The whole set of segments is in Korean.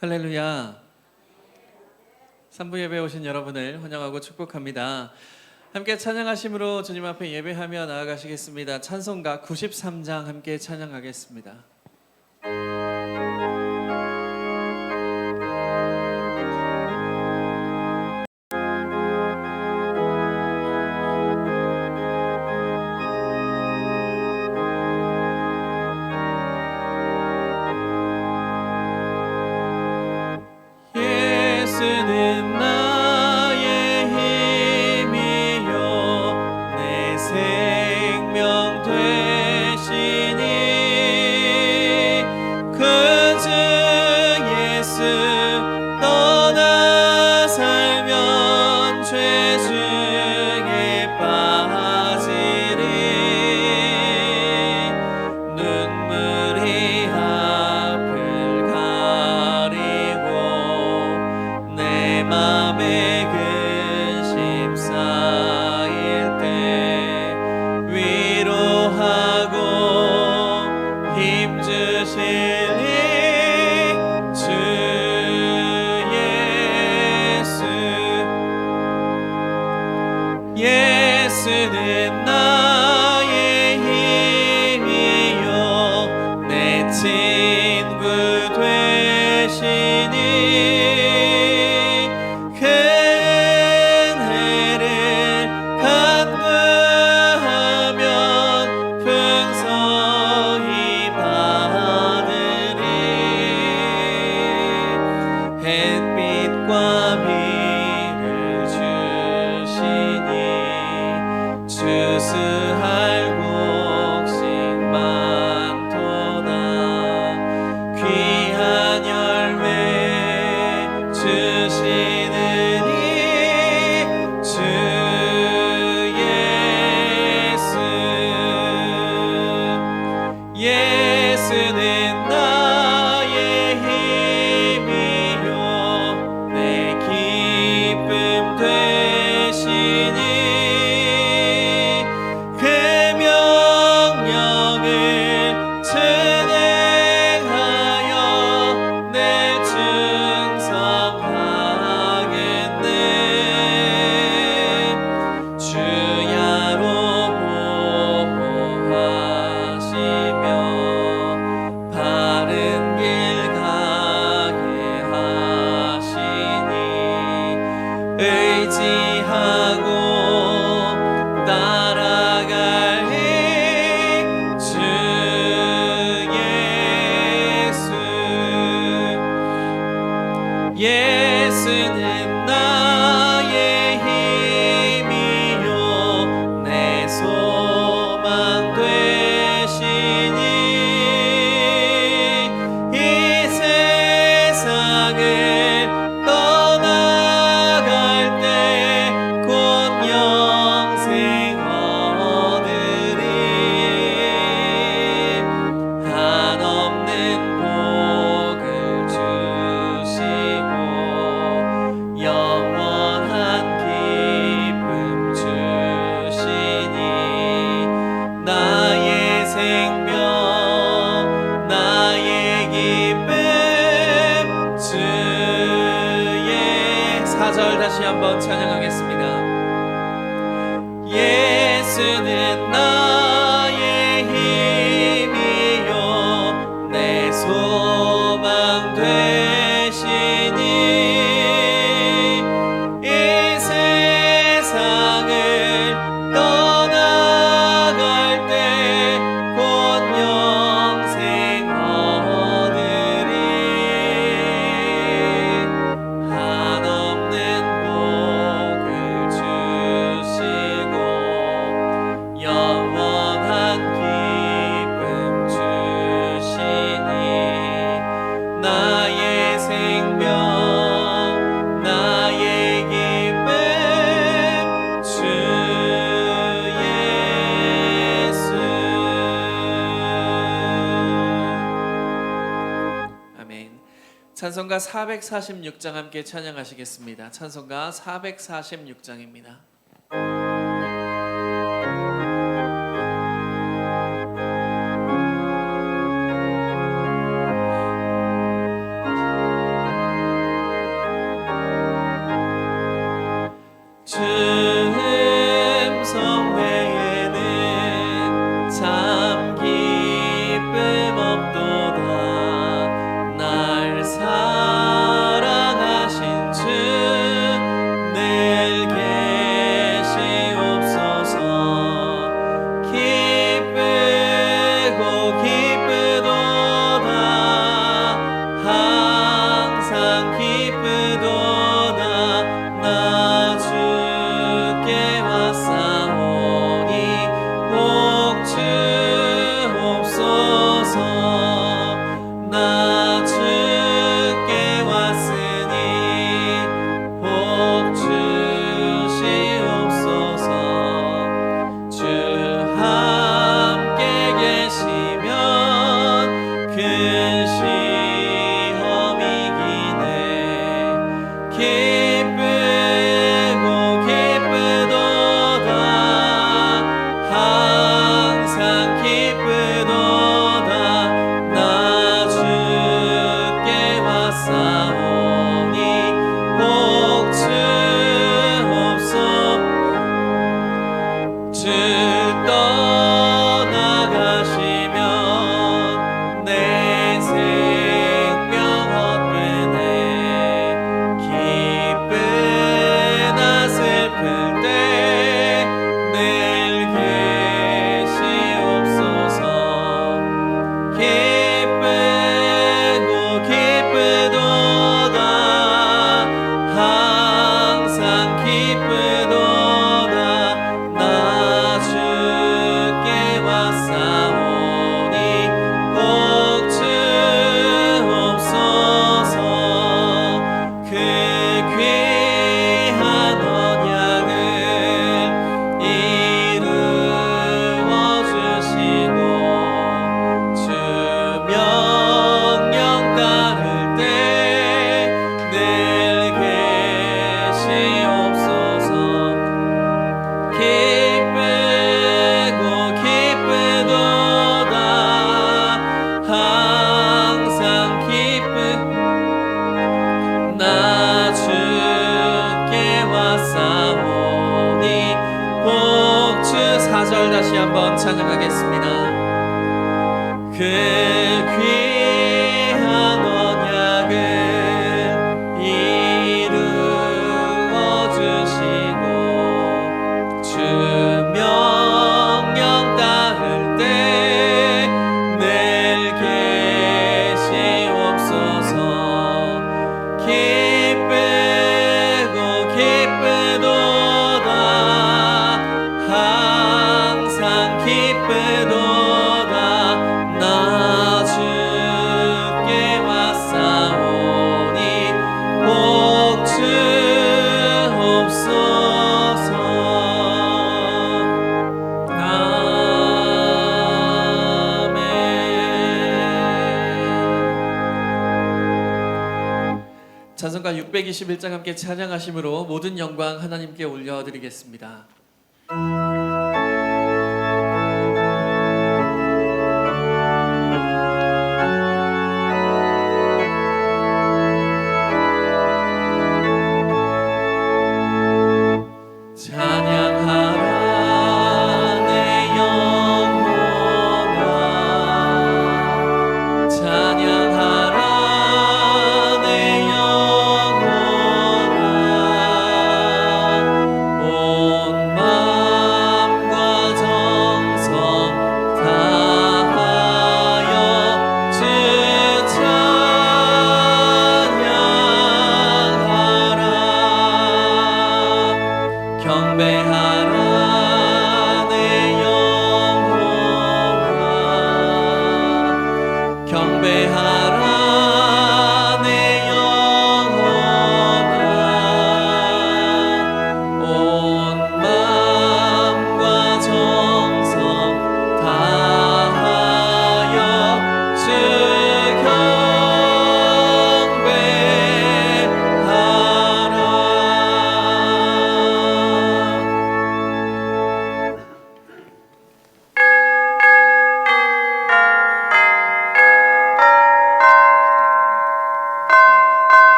할렐루야. 3부 예배에 오신 여러분을 환영하고 축복합니다. 함께 찬양하심으로 주님 앞에 예배하며 나아가시겠습니다. 찬송가 93장 함께 찬양하겠습니다. 예수는 나의 힘이요 내 생명 되시니 그 주 예수 떠나 살면 죄 중에 빠지리 눈물이 앞을 가리고 내 맘에 근심 쌓일 때 위로하고 힘주시니 주 예수. 예수는 나의 힘이요 내 친구 되시니 큰 해를 간구하면 풍성히 받으리 햇빛과 비를 주시니 주수할 곡식 많도다 귀한 열매 주시느니 주 예수. 예수는 나의 힘이요 내 기쁨 되시니 그 명령을 준행하여 내 충성하겠네 주야로 보호하시며 바른 길 가게 하시니 의지하고 따라갈니 주 예수. 예수는 나의 힘이요 내 소망 되시니 이 세상을 떠나갈 때 곧 영생 얻으리 한없는 복을 주시고 영원한 기쁨 주시니 나의 생명 나의 기쁨 주 예. 4절 다시 한번 찬양하겠습니다. 예수는 나의 힘이요 내 소망 되시니 이 세상을 떠나갈 때 곧 영생 얻으리 한없는 복을 주시고 영원한 기쁨 주시니 나의 생명 나의 기쁨 주 예수. 아멘. 찬송가 446장 함께 찬양하시겠습니다. 찬송가 446장입니다. 주 음성 외에는 참 기쁨 없도다. 날 사랑하신 주 늘 계시옵소서. 기쁘고 기쁘도다. 항상 기쁘도다. 나 주께 왔사오니 복 주옵소서. 나 주께 왔으니 복 주시옵소서. 주 함께 계시면 큰 시험이 기네. 기쁘고 기쁘도다. 항상 기쁘도다. 나 주께 왔사오니 복 주옵소서. 주 떠나가시면 내 생명 헛되네. 기쁘나 슬플 때 늘 계시옵소서. 기쁘고 기쁘도다. 항상 기쁘도다. 나 주께 왔사오니 복 주옵소서. 그 귀한 언약을 이루어 주시고 주 명령 따를 때 늘 계시옵소서. 기쁘고 기쁘도다. 항상 기쁘 나 주께 왔사오니 복 주. 4절 다시 한번 찬양하겠습니다. 그 귀한 언약을 이루어 주시고 주 명령 따를 때 늘 계시옵소서. 기쁘고 기쁘도다. 항상 기쁘도다. 나 주께 왔사오니 복 주옵소서. 아멘. 찬송가 621장 함께 찬양하심으로 모든 영광 하나님께 올려드리겠습니다. 찬양하라 내 영혼아. 찬양하라 내 영혼아. 온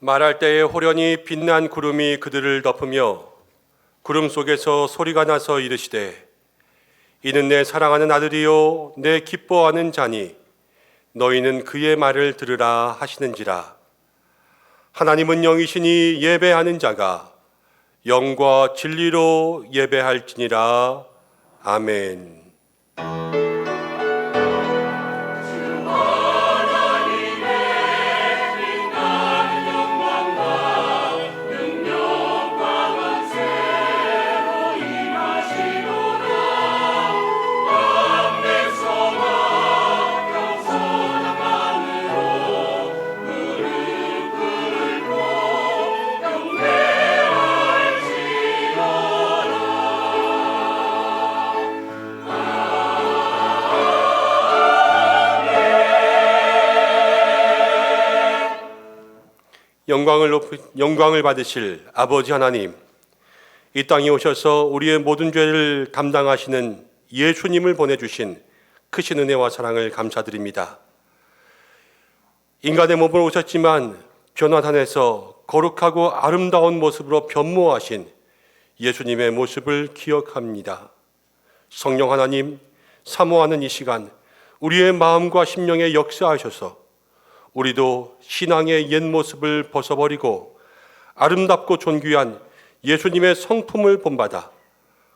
말할 때에 호련히 빛난 구름이 그들을 덮으며 구름 속에서 소리가 나서 이르시되 이는 내 사랑하는 아들이요 내 기뻐하는 자니 너희는 그의 말을 들으라 하시는지라. 하나님은 영이시니 예배하는 자가 영과 진리로 예배할지니라. 아멘. 영광을 받으실 아버지 하나님, 이 땅에 오셔서 우리의 모든 죄를 담당하시는 예수님을 보내주신 크신 은혜와 사랑을 감사드립니다. 인간의 몸으로 오셨지만 변화단에서 거룩하고 아름다운 모습으로 변모하신 예수님의 모습을 기억합니다. 성령 하나님, 사모하는 이 시간 우리의 마음과 심령에 역사하셔서 우리도 신앙의 옛 모습을 벗어버리고 아름답고 존귀한 예수님의 성품을 본받아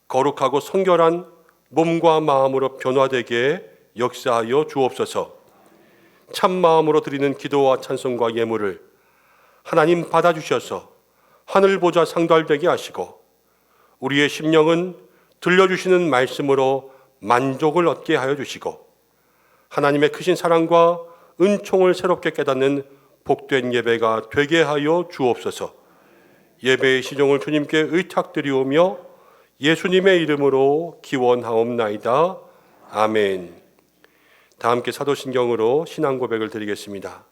거룩하고 성결한 몸과 마음으로 변화되게 역사하여 주옵소서. 참 마음으로 드리는 기도와 찬송과 예물을 하나님 받아주셔서 하늘 보좌 상달되게 하시고 우리의 심령은 들려주시는 말씀으로 만족을 얻게 하여 주시고 하나님의 크신 사랑과 은총을 새롭게 깨닫는 복된 예배가 되게 하여 주옵소서. 예배의 시종을 주님께 의탁드리오며 예수님의 이름으로 기원하옵나이다. 아멘. 다 함께 사도신경으로 신앙 고백을 드리겠습니다.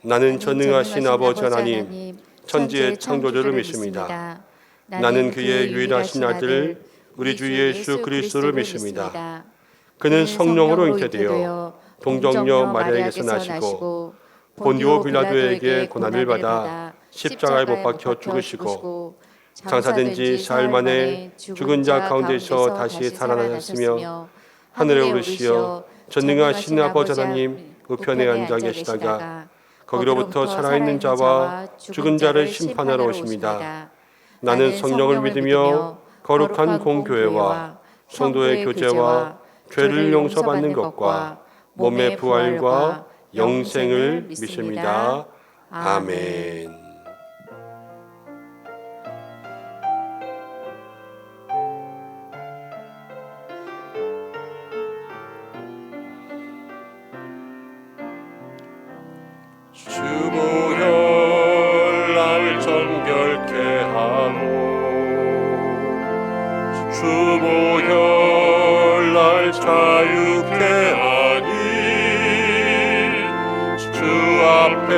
나는 전능하신 아버지 하나님, 천지의 창조주를 믿습니다. 나는 그의 유일하신 아들 우리 주 예수 그리스도를 믿습니다. 그는 성령으로 잉태되어 동정녀 마리아에게서 나시고 본디오 빌라도에게 고난을 받아 십자가에 못 박혀 죽으시고 장사된 지 사흘 만에 죽은 자 가운데서 다시 살아나셨으며 하늘에 오르시어 전능하신 아버지 하나님 우편에 앉아 계시다가 거기로부터 살아있는 자와 죽은 자를 심판하러 오십니다. 나는 성령을 믿으며 거룩한 공교회와 성도의 교제와 죄를 용서받는 것과 몸의 부활과 영생을 믿습니다. 아멘. 주보혈날 정결케 하고 주보혈날 자유케 하니 주 앞에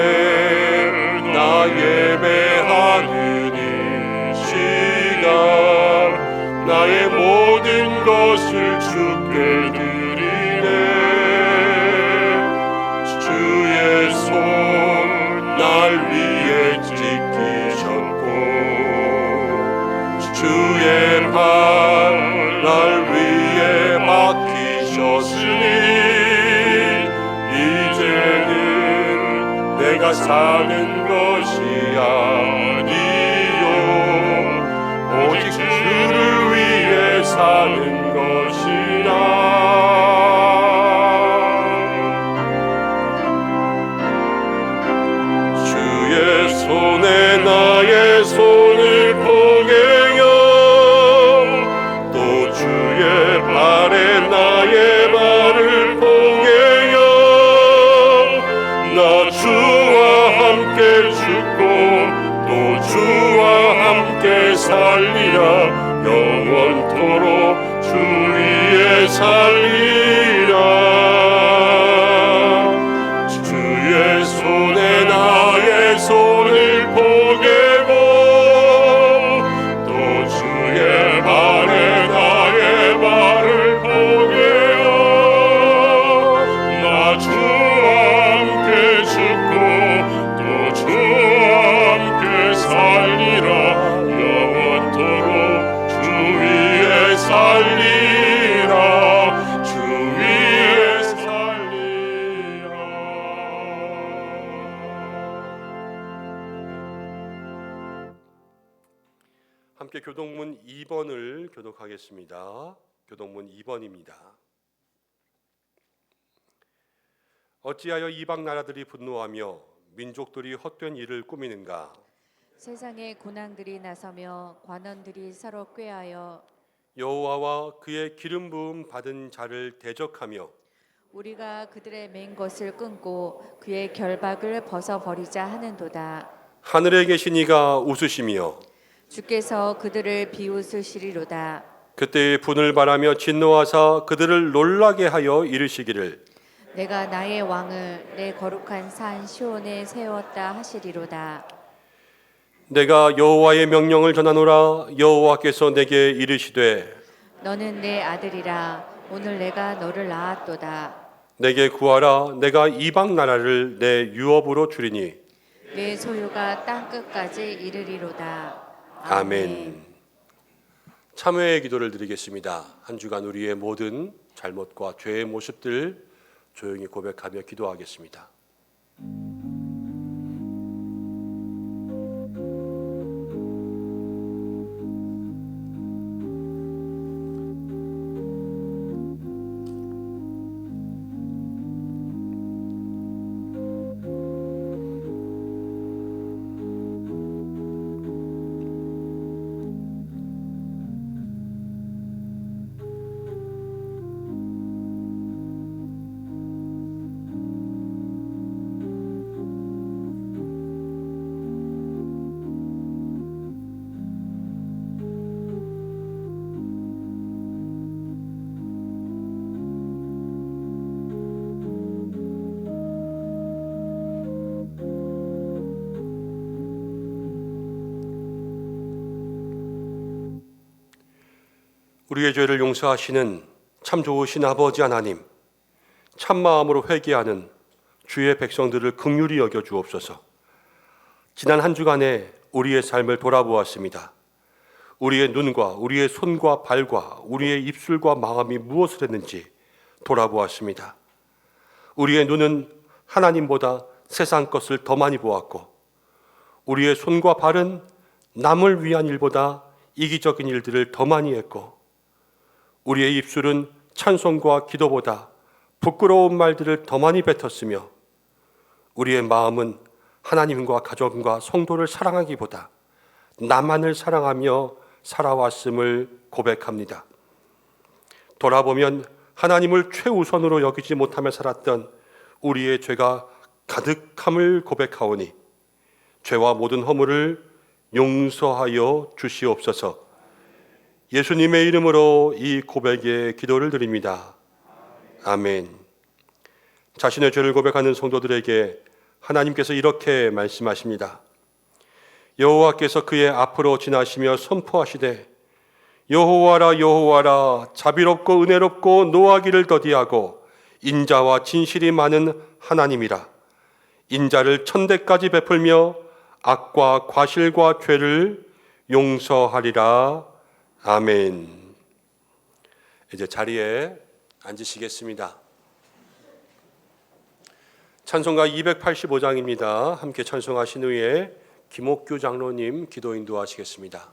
나 예배하는 이 시간 나의 모든 것을 주께 드리네. 주의 손 날 위에 지키셨고 주의 발 날 위에 맡기셨으니 이제는 내가 사는 것이 아니요 오직 주를 위해 사는 것이라. 주의 손에 나의 손을 포개요 또 주의 발에 나의 발을 포개요. 나 주와 함께 죽고 또 주와 함께 살리라. 영원토록 주 위에 살 함께 교동문 2번을 교독하겠습니다. 교동문 2번입니다. 어찌하여 이방 나라들이 분노하며 민족들이 헛된 일을 꾸미는가? 세상의 고난들이 나서며 관원들이 서로 꾀하여 여호와와 그의 기름 부음 받은 자를 대적하며 우리가 그들의 맨 것을 끊고 그의 결박을 벗어버리자 하는도다. 하늘에 계신 이가 웃으시며 주께서 그들을 비웃으시리로다. 그때의 분을 바라며 진노하사 그들을 놀라게 하여 이르시기를 내가 나의 왕을 내 거룩한 산 시온에 세웠다 하시리로다. 내가 여호와의 명령을 전하노라. 여호와께서 내게 이르시되 너는 내 아들이라. 오늘 내가 너를 낳았도다. 내게 구하라. 내가 이방 나라를 내 유업으로 주리니. 내 소유가 땅 끝까지 이르리로다. 아멘. 참회의 기도를 드리겠습니다. 한 주간 우리의 모든 잘못과 죄의 모습들 조용히 고백하며 기도하겠습니다. 우리의 죄를 용서하시는 참 좋으신 아버지 하나님, 참 마음으로 회개하는 주의 백성들을 긍휼히 여겨 주옵소서. 지난 한 주간에 우리의 삶을 돌아보았습니다. 우리의 눈과 우리의 손과 발과 우리의 입술과 마음이 무엇을 했는지 돌아보았습니다. 우리의 눈은 하나님보다 세상 것을 더 많이 보았고, 우리의 손과 발은 남을 위한 일보다 이기적인 일들을 더 많이 했고, 우리의 입술은 찬송과 기도보다 부끄러운 말들을 더 많이 뱉었으며, 우리의 마음은 하나님과 가정과 성도를 사랑하기보다 나만을 사랑하며 살아왔음을 고백합니다. 돌아보면 하나님을 최우선으로 여기지 못하며 살았던 우리의 죄가 가득함을 고백하오니 죄와 모든 허물을 용서하여 주시옵소서. 예수님의 이름으로 이 고백에 기도를 드립니다. 아멘. 자신의 죄를 고백하는 성도들에게 하나님께서 이렇게 말씀하십니다. 여호와께서 그의 앞으로 지나시며 선포하시되 여호와라 여호와라 자비롭고 은혜롭고 노하기를 더디하고 인자와 진실이 많은 하나님이라. 인자를 천대까지 베풀며 악과 과실과 죄를 용서하리라. 아멘. 이제 자리에 앉으시겠습니다. 찬송가 285장입니다. 함께 찬송하신 후에 김옥규 장로님 기도 인도하시겠습니다.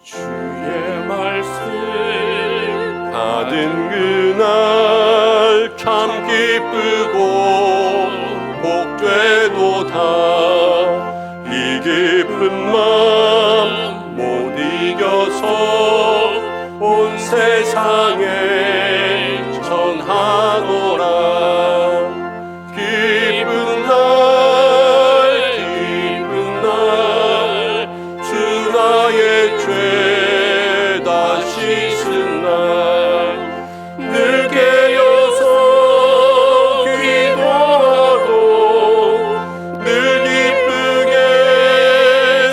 주의 말씀 받은 그날 참 기쁘고 복되도다. 이 기쁜 마음 못 이겨서 온 세상에 전하노라. 기쁜 날 주 나의 죄 다 씻은 날 늘 깨어서 기도하고 늘 기쁘게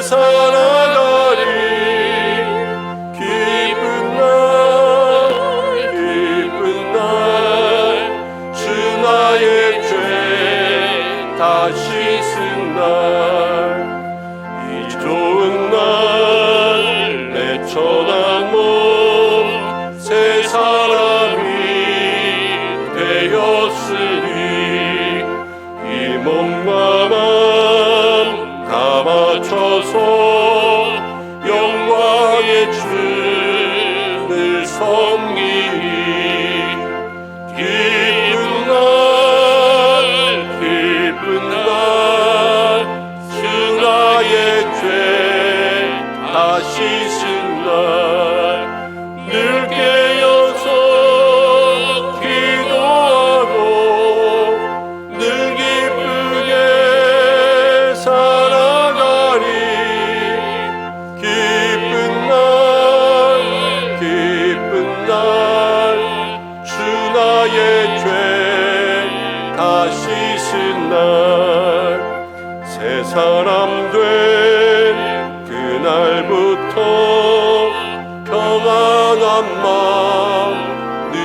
살아가리. 기쁜 날 주 나의 죄 다 씻은 날 이 좋은 날 내 천한 몸 새 사람이 다시 쓴 날 늘 깨어서 기도하고 늘 기쁘게 살아가리. 기쁜 날 주 나의 죄 다시 쓴 날 새 사람 된 그날부터 평안한 마음 늘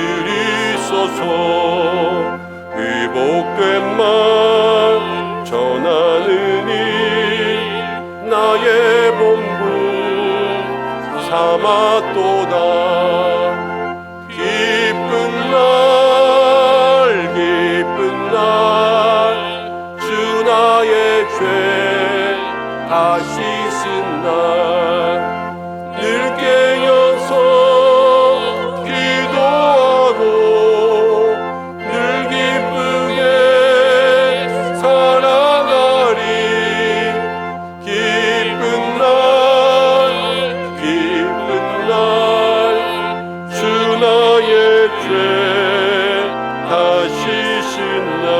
있어서 의복된 말 전하느니 나의 본분 삼았도다. 기쁜 날 주 나의 죄 다시 쓴 날 늘 깨어서 기도하고 늘 기쁘게 살아가리. 기쁜 날 주 나의 죄 다시 쓴 날.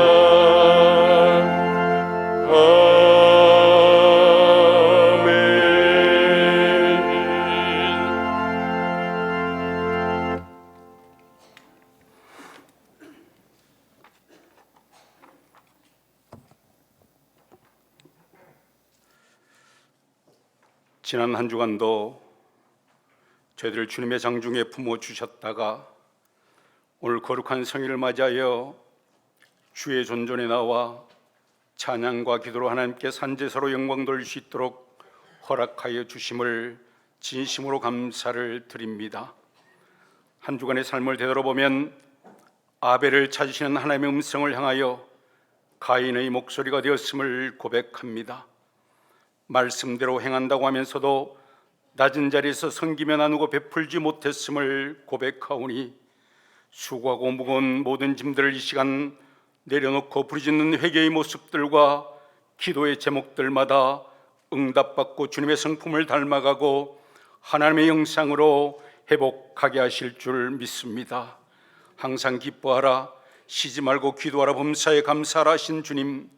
지난 한 주간도 저희들 주님의 장중에 품어 주셨다가 오늘 거룩한 성일을 맞이하여 주의 존전에 나와 찬양과 기도로 하나님께 산제사로 영광 돌릴 수 있도록 허락하여 주심을 진심으로 감사를 드립니다. 한 주간의 삶을 되돌아보면 아벨을 찾으시는 하나님의 음성을 향하여 가인의 목소리가 되었음을 고백합니다. 말씀대로 행한다고 하면서도 낮은 자리에서 섬기며 나누고 베풀지 못했음을 고백하오니 수고하고 무거운 모든 짐들을 이 시간 내려놓고 부르짖는 회개의 모습들과 기도의 제목들마다 응답받고 주님의 성품을 닮아가고 하나님의 형상으로 회복하게 하실 줄 믿습니다. 항상 기뻐하라, 쉬지 말고 기도하라, 범사에 감사하라 하신 주님,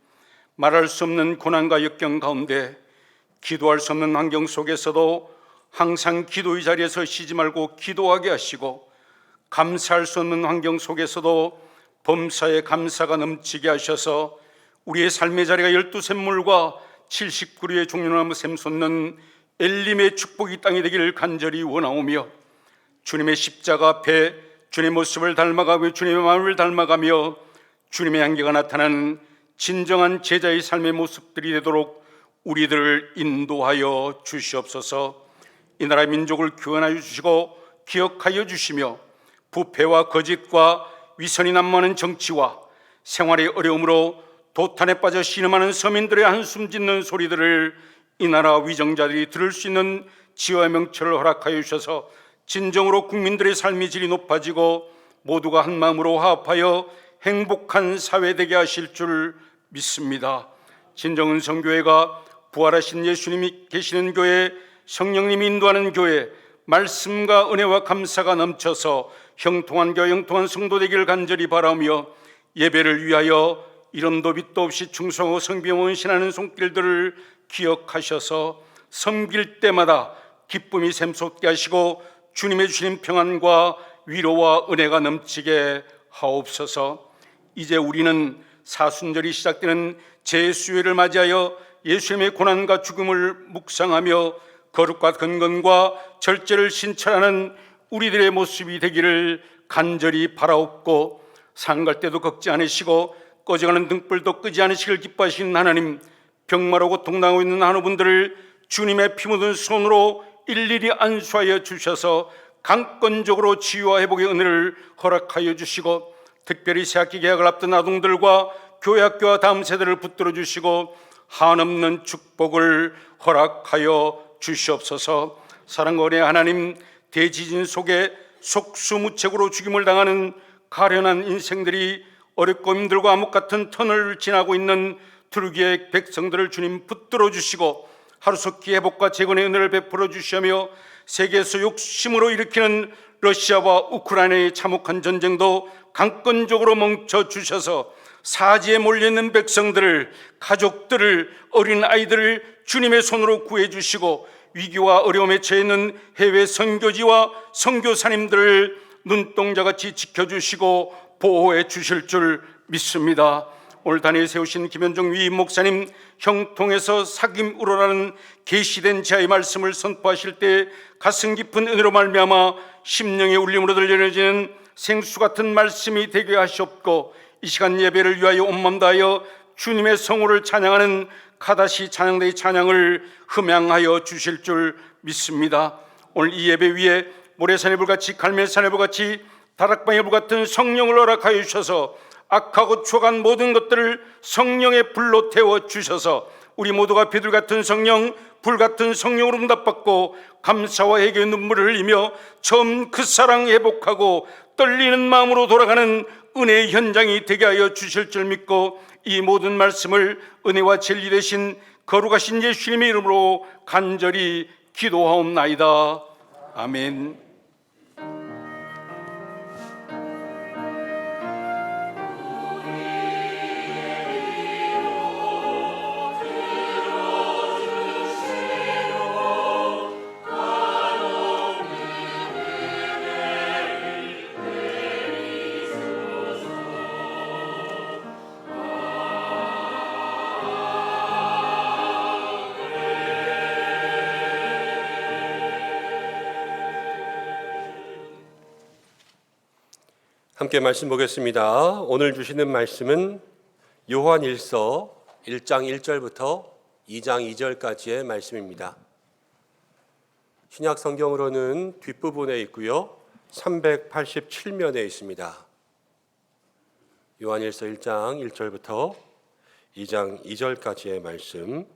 말할 수 없는 고난과 역경 가운데 기도할 수 없는 환경 속에서도 항상 기도의 자리에서 쉬지 말고 기도하게 하시고 감사할 수 없는 환경 속에서도 범사에 감사가 넘치게 하셔서 우리의 삶의 자리가 12샘물과 70그루의 종려나무 샘 솟는 엘림의 축복이 땅이 되기를 간절히 원하오며 주님의 십자가 앞에 주님의 모습을 닮아가며 주님의 마음을 닮아가며 주님의 향기가 나타나는 진정한 제자의 삶의 모습들이 되도록 우리들을 인도하여 주시옵소서. 이 나라의 민족을 구원하여 주시고 기억하여 주시며 부패와 거짓과 위선이 난무하는 정치와 생활의 어려움으로 도탄에 빠져 신음하는 서민들의 한숨 짓는 소리들을 이 나라 위정자들이 들을 수 있는 지혜와 명철을 허락하여 주셔서 진정으로 국민들의 삶의 질이 높아지고 모두가 한 마음으로 화합하여 행복한 사회 되게 하실 줄 믿습니다. 진정은 성교회가 부활하신 예수님이 계시는 교회, 성령님이 인도하는 교회, 말씀과 은혜와 감사가 넘쳐서 형통한 교회, 형통한 성도 되기를 간절히 바라며 예배를 위하여 이름도 빛도 없이 충성하고 성비에 헌신하는 손길들을 기억하셔서 섬길 때마다 기쁨이 샘솟게 하시고 주님의 주신 평안과 위로와 은혜가 넘치게 하옵소서. 이제 우리는 사순절이 시작되는 제수요일을 맞이하여 예수님의 고난과 죽음을 묵상하며 거룩과 근건과 절제를 신철하는 우리들의 모습이 되기를 간절히 바라옵고 상갈 때도 걷지 않으시고 꺼져가는 등불도 끄지 않으시길 기뻐하시는 하나님, 병마르고 동당하고 있는 한우분들을 주님의 피 묻은 손으로 일일이 안수하여 주셔서 강권적으로 치유와 회복의 은혜를 허락하여 주시고 특별히 새학기 개학을 앞둔 아동들과 교회 학교와 다음 세대를 붙들어 주시고 한없는 축복을 허락하여 주시옵소서. 사랑과 은혜의 하나님, 대지진 속에 속수무책으로 죽임을 당하는 가련한 인생들이 어렵고 힘들고 암흑 같은 터널을 지나고 있는 두르기의 백성들을 주님 붙들어 주시고 하루속히 회복과 재건의 은혜를 베풀어 주시며 세계에서 욕심으로 일으키는 러시아와 우크라이나의 참혹한 전쟁도 강권적으로 멈춰 주셔서 사지에 몰려있는 백성들을, 가족들을, 어린 아이들을 주님의 손으로 구해 주시고 위기와 어려움에 처해 있는 해외 선교지와 선교사님들을 눈동자같이 지켜주시고 보호해 주실 줄 믿습니다. 오늘 단위에 세우신 김현종 위임 목사님 형통에서 사귐 우러라는 계시된 자의 말씀을 선포하실 때 가슴 깊은 은혜로 말미암아 심령의 울림으로 들려지는 생수 같은 말씀이 되게 하시옵고 이 시간 예배를 위하여 온 마음 다하여 주님의 성호를 찬양하는 카다시 찬양대의 찬양을 흠양하여 주실 줄 믿습니다. 오늘 이 예배 위에 모래산의 불같이 갈멜산의 불같이 다락방의 불같은 성령을 허락하여 주셔서 악하고 추악한 모든 것들을 성령의 불로 태워 주셔서 우리 모두가 비둘 같은 성령, 불 같은 성령으로 응답받고 감사와 회개의 눈물을 흘리며 처음 그 사랑 회복하고 떨리는 마음으로 돌아가는 은혜의 현장이 되게 하여 주실 줄 믿고 이 모든 말씀을 은혜와 진리 되신 거룩하신 예수님의 이름으로 간절히 기도하옵나이다. 아멘. 함께 말씀 보겠습니다. 오늘 주시는 말씀은 요한일서 1장 1절부터 2장 2절까지의 말씀입니다. 신약 성경으로는 뒷부분에 있고요. 387면에 있습니다. 요한일서 1장 1절부터 2장 2절까지의 말씀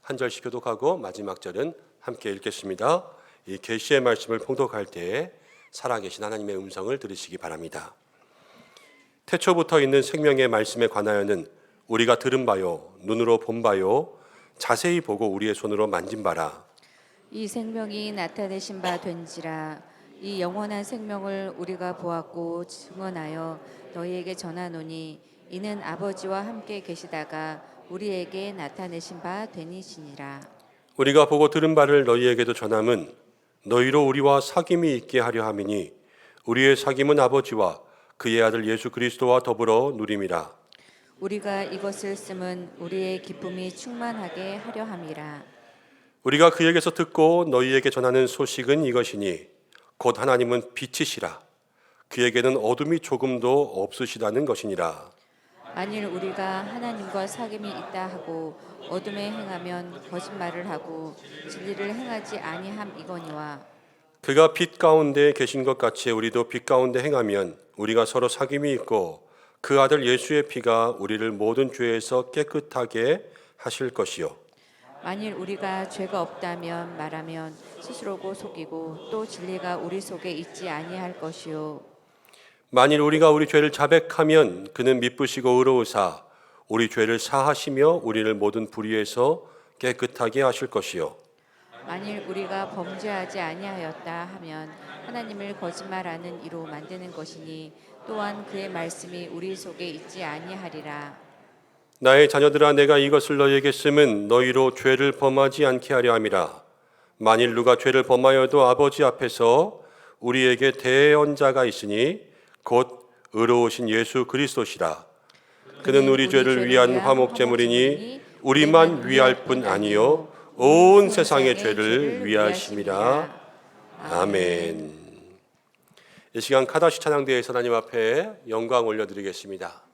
한 절씩 교독하고 마지막 절은 함께 읽겠습니다. 이 계시의 말씀을 봉독할 때 살아계신 하나님의 음성을 들으시기 바랍니다. 태초부터 있는 생명의 말씀에 관하여는 우리가 들은 바요, 눈으로 본 바요, 자세히 보고 우리의 손으로 만진 바라. 이 생명이 나타내신 바 된지라. 이 영원한 생명을 우리가 보았고 증언하여 너희에게 전하노니 이는 아버지와 함께 계시다가 우리에게 나타내신 바 되니시니라. 우리가 보고 들은 바를 너희에게도 전함은 너희로 우리와 사귐이 있게 하려 함이니 우리의 사귐은 아버지와 그의 아들 예수 그리스도와 더불어 누림이라. 우리가 이것을 쓰면 우리의 기쁨이 충만하게 하려 함이라. 우리가 그에게서 듣고 너희에게 전하는 소식은 이것이니 곧 하나님은 빛이시라. 그에게는 어둠이 조금도 없으시다는 것이니라. 만일 우리가 하나님과 사귐이 있다 하고 어둠에 행하면 거짓말을 하고 진리를 행하지 아니함이거니와. 그가 빛 가운데 계신 것 같이 우리도 빛 가운데 행하면 우리가 서로 사귐이 있고 그 아들 예수의 피가 우리를 모든 죄에서 깨끗하게 하실 것이요. 만일 우리가 죄가 없다면 말하면 스스로고 속이고 또 진리가 우리 속에 있지 아니할 것이요. 만일 우리가 우리 죄를 자백하면 그는 미쁘시고 의로우사 우리 죄를 사하시며 우리를 모든 불의에서 깨끗하게 하실 것이요. 만일 우리가 범죄하지 아니하였다 하면 하나님을 거짓말하는 이로 만드는 것이니 또한 그의 말씀이 우리 속에 있지 아니하리라. 나의 자녀들아, 내가 이것을 너희에게 쓰면 너희로 죄를 범하지 않게 하려 함이라. 만일 누가 죄를 범하여도 아버지 앞에서 우리에게 대언자가 있으니 곧 의로우신 예수 그리스도시라. 그는 우리 죄를 위한 화목제물이니 우리만 위할 뿐 아니요 온 세상의 죄를 위하심이라. 아멘. 이 시간 카다시 찬양대에서 하나님 앞에 영광 올려드리겠습니다.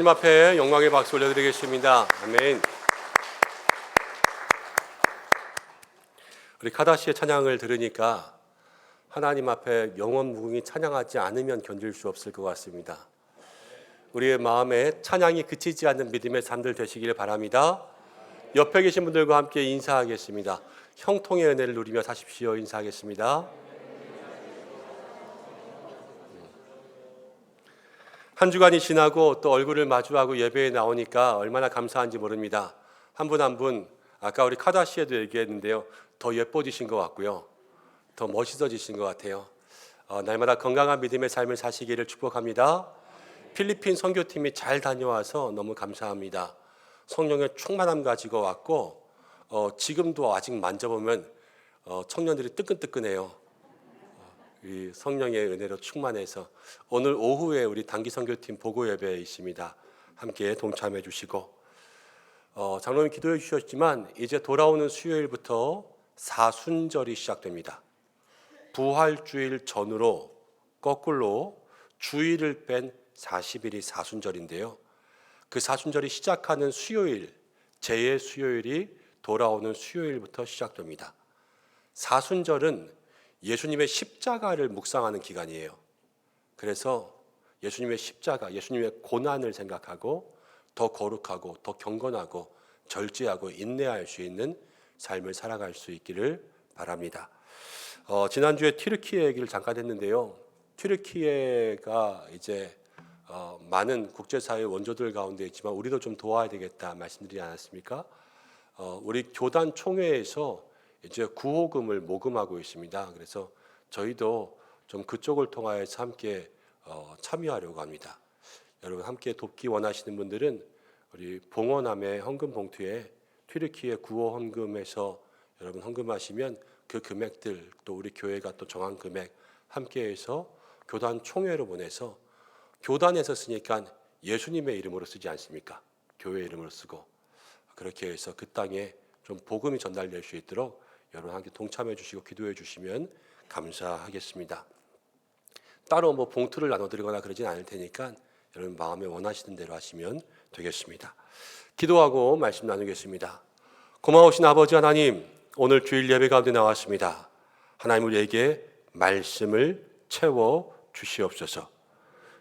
하나님 앞에 영광의 박수 올려드리겠습니다. 아멘. 우리 카다시의 찬양을 들으니까 하나님 앞에 영원 무궁히 찬양하지 않으면 견딜 수 없을 것 같습니다. 우리의 마음에 찬양이 그치지 않는 믿음의 삶들 되시길 바랍니다. 옆에 계신 분들과 함께 인사하겠습니다. 형통의 은혜를 누리며 사십시오. 인사하겠습니다. 한 주간이 지나고 또 얼굴을 마주하고 예배에 나오니까 얼마나 감사한지 모릅니다. 한 분 한 분 아까 우리 카다시에도 얘기했는데요. 더 예뻐지신 것 같고요. 더 멋있어지신 것 같아요. 날마다 건강한 믿음의 삶을 사시기를 축복합니다. 필리핀 선교팀이 잘 다녀와서 너무 감사합니다. 성령의 충만함 가지고 왔고 지금도 아직 만져보면 청년들이 뜨끈뜨끈해요. 이 성령의 은혜로 충만해서 오늘 오후에 우리 단기 선교팀 보고 예배 있습니다. 함께 동참해 주시고 장로님 기도해 주셨지만 이제 돌아오는 수요일부터 사순절이 시작됩니다. 부활주일 전으로 거꾸로 주일을 뺀 40일이 사순절인데요. 그 사순절이 시작하는 수요일, 제 수요일이 돌아오는 수요일부터 시작됩니다. 사순절은 예수님의 십자가를 묵상하는 기간이에요. 그래서 예수님의 십자가, 예수님의 고난을 생각하고 더 거룩하고 더 경건하고 절제하고 인내할 수 있는 삶을 살아갈 수 있기를 바랍니다. 지난주에 튀르키예 얘기를 잠깐 했는데요. 튀르키예가 이제 많은 국제사회 원조들 가운데 있지만 우리도 좀 도와야 되겠다 말씀드리지 않았습니까? 우리 교단 총회에서 이제 구호금을 모금하고 있습니다. 그래서 저희도 좀 그쪽을 통하여서 함께 참여하려고 합니다. 여러분 함께 돕기 원하시는 분들은 우리 봉헌함의 헌금 봉투에 튀르키예 구호 헌금에서 여러분 헌금하시면 그 금액들 또 우리 교회가 또 정한 금액 함께해서 교단 총회로 보내서 교단에서 쓰니까 예수님의 이름으로 쓰지 않습니까? 교회 이름으로 쓰고 그렇게 해서 그 땅에 좀 복음이 전달될 수 있도록 여러분 함께 동참해 주시고 기도해 주시면 감사하겠습니다. 따로 뭐 봉투를 나눠드리거나 그러진 않을 테니까 여러분 마음에 원하시는 대로 하시면 되겠습니다. 기도하고 말씀 나누겠습니다. 고마우신 아버지 하나님, 오늘 주일 예배 가운데 나왔습니다. 하나님 우리에게 말씀을 채워 주시옵소서.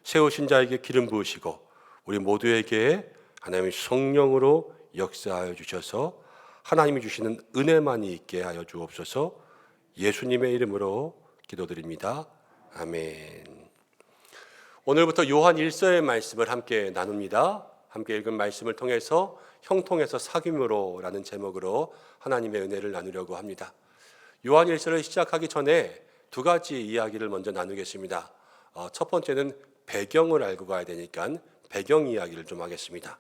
세우신 자에게 기름 부으시고 우리 모두에게 하나님의 성령으로 역사하여 주셔서 하나님이 주시는 은혜만이 있게 하여 주옵소서. 예수님의 이름으로 기도드립니다. 아멘. 오늘부터 요한 1서의 말씀을 함께 나눕니다. 함께 읽은 말씀을 통해서 형통에서 사귐으로라는 제목으로 하나님의 은혜를 나누려고 합니다. 요한 1서를 시작하기 전에 두 가지 이야기를 먼저 나누겠습니다. 첫 번째는 배경을 알고 가야 되니까 배경 이야기를 좀 하겠습니다.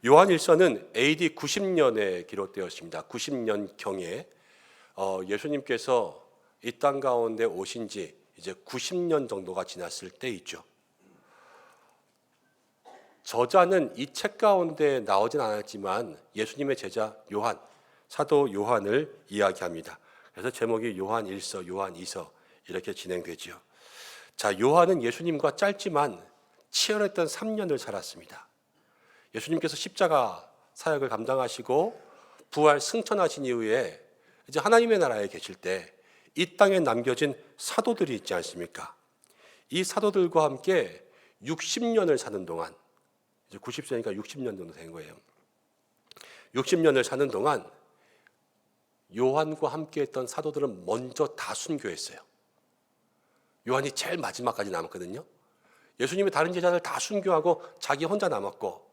요한 1서는 AD 90년에 기록되었습니다. 90년경에 예수님께서 이 땅 가운데 오신 지 이제 90년 정도가 지났을 때 있죠. 저자는 이 책 가운데 나오진 않았지만 예수님의 제자 요한, 사도 요한을 이야기합니다. 그래서 제목이 요한 1서, 요한 2서 이렇게 진행되죠. 자, 요한은 예수님과 짧지만 치열했던 3년을 살았습니다. 예수님께서 십자가 사역을 감당하시고 부활 승천하신 이후에 이제 하나님의 나라에 계실 때 이 땅에 남겨진 사도들이 있지 않습니까? 이 사도들과 함께 60년을 사는 동안 이제 90세니까 60년 정도 된 거예요. 60년을 사는 동안 요한과 함께 했던 사도들은 먼저 다 순교했어요. 요한이 제일 마지막까지 남았거든요. 예수님이 다른 제자들 다 순교하고 자기 혼자 남았고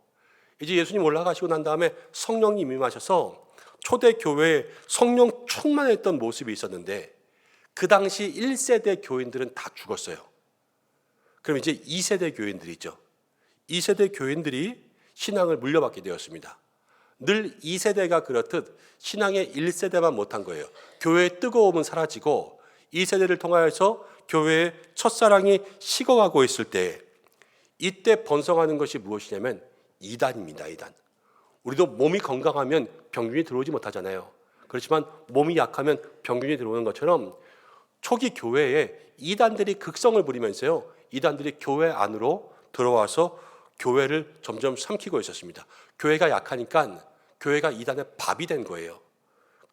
이제 예수님 올라가시고 난 다음에 성령님 임하셔서 초대 교회에 성령 충만했던 모습이 있었는데 그 당시 1세대 교인들은 다 죽었어요. 그럼 이제 2세대 교인들이죠. 2세대 교인들이 신앙을 물려받게 되었습니다. 늘 2세대가 그렇듯 신앙의 1세대만 못한 거예요. 교회의 뜨거움은 사라지고 2세대를 통하여서 교회의 첫사랑이 식어가고 있을 때 이때 번성하는 것이 무엇이냐면 이단입니다. 이단. 우리도 몸이 건강하면 병균이 들어오지 못하잖아요. 그렇지만 몸이 약하면 병균이 들어오는 것처럼 초기 교회에 이단들이 극성을 부리면서요. 이단들이 교회 안으로 들어와서 교회를 점점 삼키고 있었습니다. 교회가 약하니까 교회가 이단의 밥이 된 거예요.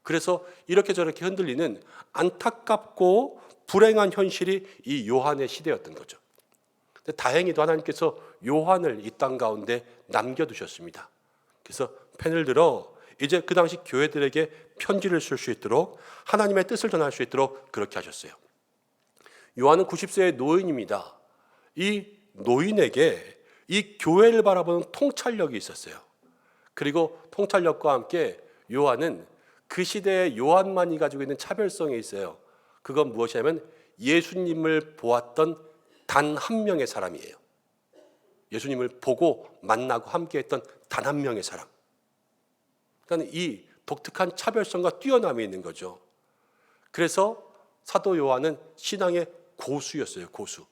그래서 이렇게 저렇게 흔들리는 안타깝고 불행한 현실이 이 요한의 시대였던 거죠. 근데 다행히도 하나님께서 요한을 이 땅 가운데 남겨두셨습니다. 그래서 펜을 들어 이제 그 당시 교회들에게 편지를 쓸 수 있도록 하나님의 뜻을 전할 수 있도록 그렇게 하셨어요. 요한은 90세의 노인입니다. 이 노인에게 이 교회를 바라보는 통찰력이 있었어요. 그리고 통찰력과 함께 요한은 그 시대에 요한만이 가지고 있는 차별성이 있어요. 그건 무엇이냐면 예수님을 보았던 단 한 명의 사람이에요. 예수님을 보고 만나고 함께했던 단 한 명의 사람. 그러니까 이 독특한 차별성과 뛰어남이 있는 거죠. 그래서 사도 요한은 신앙의 고수였어요. 고수.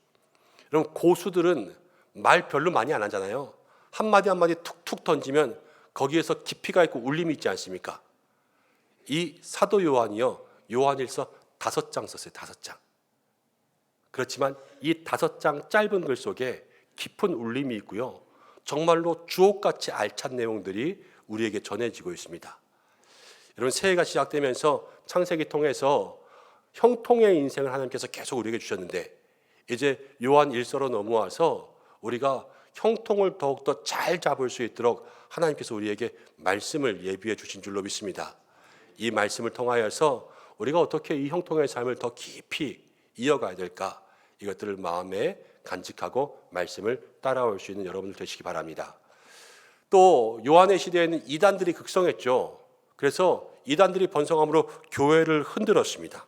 여러분, 고수들은 말 별로 많이 안 하잖아요. 한마디 한마디 툭툭 던지면 거기에서 깊이가 있고 울림이 있지 않습니까? 이 사도 요한이요, 요한일서 5장 썼어요. 5장. 그렇지만 이 5장 짧은 글 속에 깊은 울림이 있고요, 정말로 주옥같이 알찬 내용들이 우리에게 전해지고 있습니다. 여러분, 새해가 시작되면서 창세기 통해서 형통의 인생을 하나님께서 계속 우리에게 주셨는데, 이제 요한 1서로 넘어와서 우리가 형통을 더욱더 잘 잡을 수 있도록 하나님께서 우리에게 말씀을 예비해 주신 줄로 믿습니다. 이 말씀을 통하여서 우리가 어떻게 이 형통의 삶을 더 깊이 이어가야 될까, 이것들을 마음에 간직하고 말씀을 따라올 수 있는 여러분들 되시기 바랍니다. 또 요한의 시대에는 이단들이 극성했죠. 그래서 이단들이 번성함으로 교회를 흔들었습니다.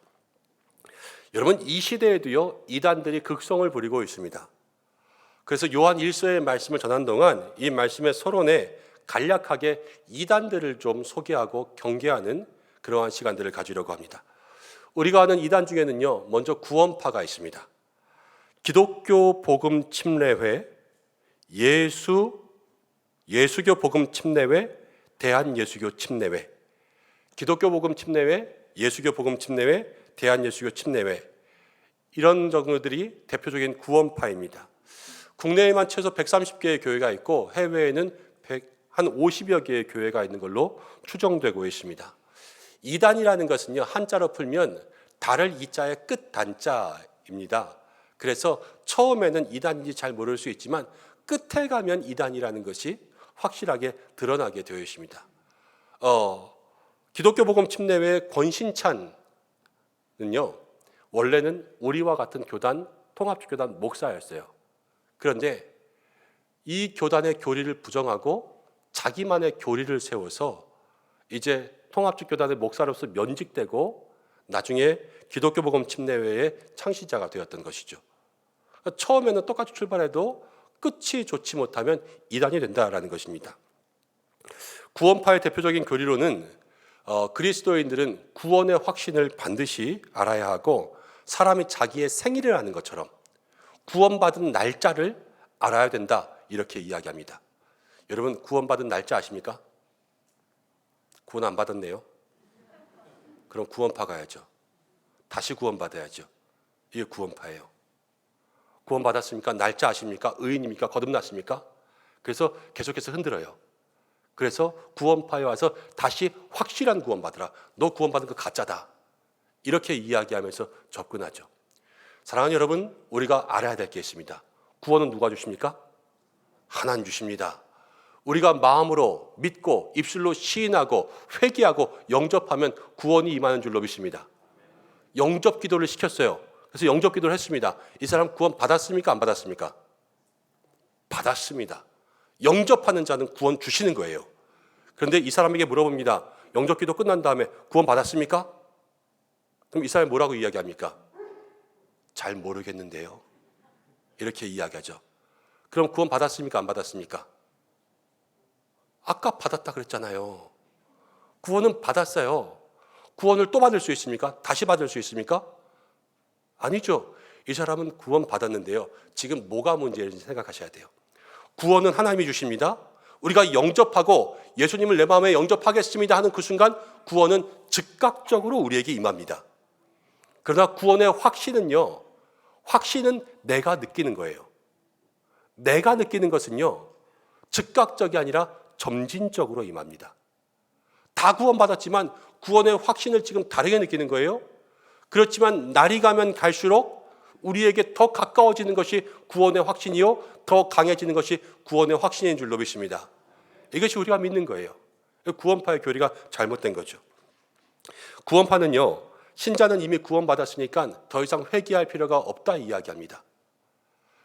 여러분, 이 시대에도요, 이단들이 극성을 부리고 있습니다. 그래서 요한 1서의 말씀을 전한 동안 이 말씀의 서론에 간략하게 이단들을 좀 소개하고 경계하는 그러한 시간들을 가지려고 합니다. 우리가 아는 이단 중에는요, 먼저 구원파가 있습니다. 기독교 복음 침례회, 예수교 복음 침례회, 대한예수교 침례회, 기독교 복음 침례회, 예수교 복음 침례회, 대한예수교 침례회, 이런 정도들이 대표적인 구원파입니다. 국내에만 최소 130개의 교회가 있고 해외에는 한 50여 개의 교회가 있는 걸로 추정되고 있습니다. 이단이라는 것은요, 한자로 풀면 달을 이자의 끝 단자입니다. 그래서 처음에는 이단인지 잘 모를 수 있지만 끝에 가면 이단이라는 것이 확실하게 드러나게 되어 있습니다. 기독교 복음 침례회 권신찬은요, 원래는 우리와 같은 교단, 통합교단 목사였어요. 그런데 이 교단의 교리를 부정하고 자기만의 교리를 세워서 이제 통합적 교단의 목사로서 면직되고 나중에 기독교 복음 침례회의 창시자가 되었던 것이죠. 처음에는 똑같이 출발해도 끝이 좋지 못하면 이단이 된다라는 것입니다. 구원파의 대표적인 교리로는 그리스도인들은 구원의 확신을 반드시 알아야 하고, 사람이 자기의 생일을 아는 것처럼 구원받은 날짜를 알아야 된다, 이렇게 이야기합니다. 여러분, 구원받은 날짜 아십니까? 구원 안 받았네요. 그럼 구원파 가야죠. 다시 구원받아야죠. 이게 구원파예요. 구원받았습니까? 날짜 아십니까? 의인입니까? 거듭났습니까? 그래서 계속해서 흔들어요. 그래서 구원파에 와서 다시 확실한 구원받으라. 너 구원받은 거 가짜다. 이렇게 이야기하면서 접근하죠. 사랑하는 여러분, 우리가 알아야 될 게 있습니다. 구원은 누가 주십니까? 하나님 주십니다. 우리가 마음으로 믿고 입술로 시인하고 회개하고 영접하면 구원이 임하는 줄로 믿습니다. 영접 기도를 시켰어요. 그래서 영접 기도를 했습니다. 이 사람 구원 받았습니까? 안 받았습니까? 받았습니다. 영접하는 자는 구원 주시는 거예요. 그런데 이 사람에게 물어봅니다. 영접 기도 끝난 다음에 구원 받았습니까? 그럼 이 사람이 뭐라고 이야기합니까? 잘 모르겠는데요. 이렇게 이야기하죠. 그럼 구원 받았습니까? 안 받았습니까? 아까 받았다 그랬잖아요. 구원은 받았어요. 구원을 또 받을 수 있습니까? 다시 받을 수 있습니까? 아니죠. 이 사람은 구원 받았는데요, 지금 뭐가 문제인지 생각하셔야 돼요. 구원은 하나님이 주십니다. 우리가 영접하고 예수님을 내 마음에 영접하겠습니다 하는 그 순간 구원은 즉각적으로 우리에게 임합니다. 그러나 구원의 확신은요, 확신은 내가 느끼는 거예요. 내가 느끼는 것은요, 즉각적이 아니라 점진적으로 임합니다. 다 구원받았지만 구원의 확신을 지금 다르게 느끼는 거예요. 그렇지만 날이 가면 갈수록 우리에게 더 가까워지는 것이 구원의 확신이요, 더 강해지는 것이 구원의 확신인 줄로 믿습니다. 이것이 우리가 믿는 거예요. 구원파의 교리가 잘못된 거죠. 구원파는요, 신자는 이미 구원받았으니까 더 이상 회개할 필요가 없다 이야기합니다.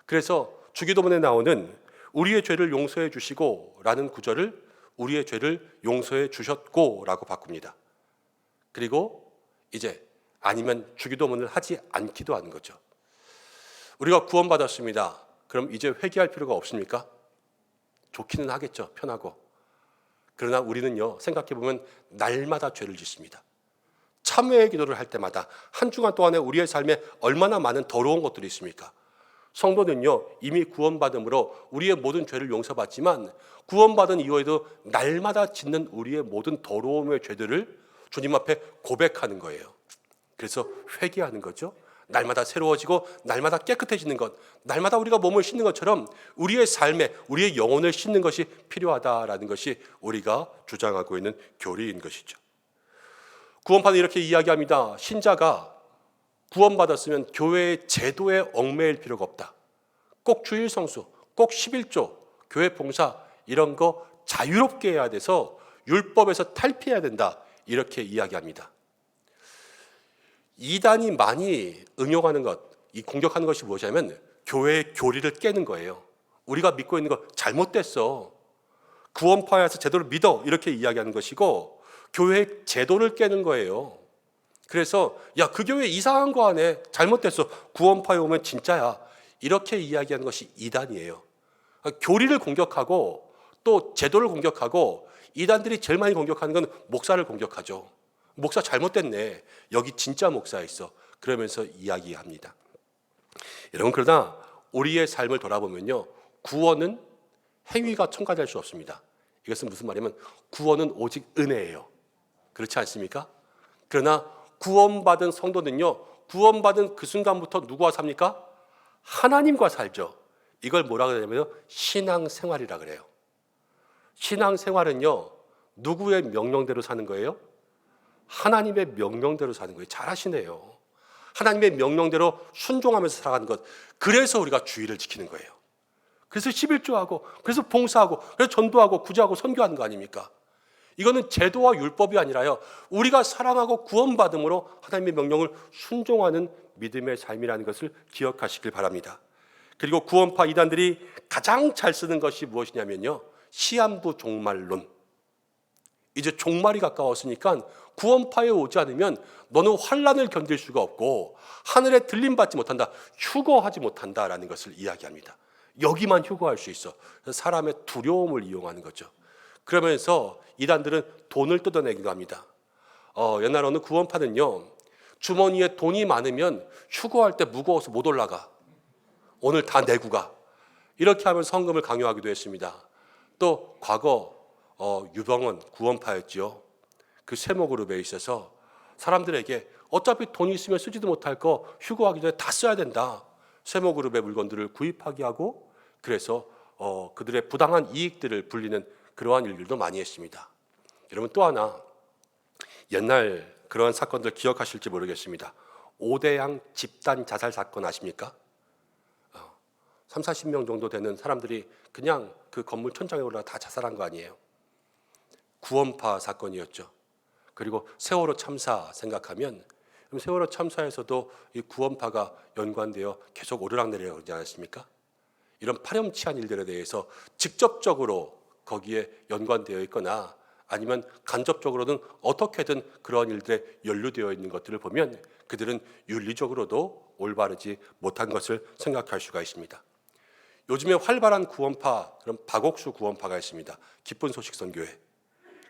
그래서 주기도문에 나오는 우리의 죄를 용서해 주시고 라는 구절을 우리의 죄를 용서해 주셨고 라고 바꿉니다. 그리고 이제 아니면 주기도문을 하지 않기도 하는 거죠. 우리가 구원받았습니다. 그럼 이제 회개할 필요가 없습니까? 좋기는 하겠죠. 편하고. 그러나 우리는요, 생각해보면 날마다 죄를 짓습니다. 참회의 기도를 할 때마다 한 주간 동안에 우리의 삶에 얼마나 많은 더러운 것들이 있습니까? 성도는요, 이미 구원받음으로 우리의 모든 죄를 용서받지만 구원받은 이후에도 날마다 짓는 우리의 모든 더러움의 죄들을 주님 앞에 고백하는 거예요. 그래서 회개하는 거죠. 날마다 새로워지고 날마다 깨끗해지는 것, 날마다 우리가 몸을 씻는 것처럼 우리의 삶에 우리의 영혼을 씻는 것이 필요하다라는 것이 우리가 주장하고 있는 교리인 것이죠. 구원파는 이렇게 이야기합니다. 신자가 구원받았으면 교회의 제도에 얽매일 필요가 없다. 꼭 주일 성수, 꼭 11조, 교회 봉사 이런 거 자유롭게 해야 돼서 율법에서 탈피해야 된다. 이렇게 이야기합니다. 이단이 많이 응용하는 것, 이 공격하는 것이 무엇이냐면 교회의 교리를 깨는 거예요. 우리가 믿고 있는 거 잘못됐어. 구원파에서 제도를 믿어. 이렇게 이야기하는 것이고 교회의 제도를 깨는 거예요. 그래서 야, 그 교회 이상한 거 하네. 잘못됐어. 구원파에 오면 진짜야. 이렇게 이야기하는 것이 이단이에요. 교리를 공격하고 또 제도를 공격하고 이단들이 제일 많이 공격하는 건 목사를 공격하죠. 목사 잘못됐네. 여기 진짜 목사 있어. 그러면서 이야기합니다. 여러분, 그러나 우리의 삶을 돌아보면요, 구원은 행위가 첨가될 수 없습니다. 이것은 무슨 말이냐면 구원은 오직 은혜예요. 그렇지 않습니까? 그러나 구원받은 성도는요, 구원받은 그 순간부터 누구와 삽니까? 하나님과 살죠. 이걸 뭐라 그러냐면 신앙생활이라 그래요. 신앙생활은요, 누구의 명령대로 사는 거예요? 하나님의 명령대로 사는 거예요. 잘하시네요. 하나님의 명령대로 순종하면서 살아가는 것. 그래서 우리가 주의를 지키는 거예요. 그래서 11조하고, 그래서 봉사하고, 그래서 전도하고, 구제하고, 선교하는 거 아닙니까? 이거는 제도와 율법이 아니라요, 우리가 사랑하고 구원받음으로 하나님의 명령을 순종하는 믿음의 삶이라는 것을 기억하시길 바랍니다. 그리고 구원파 이단들이 가장 잘 쓰는 것이 무엇이냐면요, 시한부 종말론. 이제 종말이 가까웠으니까 구원파에 오지 않으면 너는 환난을 견딜 수가 없고 하늘에 들림받지 못한다, 휴거하지 못한다라는 것을 이야기합니다. 여기만 휴거할 수 있어. 사람의 두려움을 이용하는 거죠. 그러면서 이단들은 돈을 뜯어내기도 합니다. 옛날 어느 구원파는요, 주머니에 돈이 많으면 휴거할 때 무거워서 못 올라가. 오늘 다 내고 가. 이렇게 하면 성금을 강요하기도 했습니다. 또 과거 유병원 구원파였지요. 그 세모그룹에 있어서 사람들에게 어차피 돈이 있으면 쓰지도 못할 거 휴거하기 전에 다 써야 된다. 세모그룹의 물건들을 구입하게 하고, 그래서 그들의 부당한 이익들을 불리는 그러한 일들도 많이 했습니다. 여러분, 또 하나 옛날 그러한 사건들 기억하실지 모르겠습니다. 오대양 집단 자살 사건 아십니까? 3, 40명 정도 되는 사람들이 그냥 그 건물 천장에 올라가 다 자살한 거 아니에요. 구원파 사건이었죠. 그리고 세월호 참사 생각하면 세월호 참사에서도 이 구원파가 연관되어 계속 오르락내리락하지 않았습니까? 이런 파렴치한 일들에 대해서 직접적으로 거기에 연관되어 있거나 아니면 간접적으로는 어떻게든 그런 일들에 연루되어 있는 것들을 보면 그들은 윤리적으로도 올바르지 못한 것을 생각할 수가 있습니다. 요즘에 활발한 구원파, 그럼 박옥수 구원파가 있습니다. 기쁜 소식 선교회.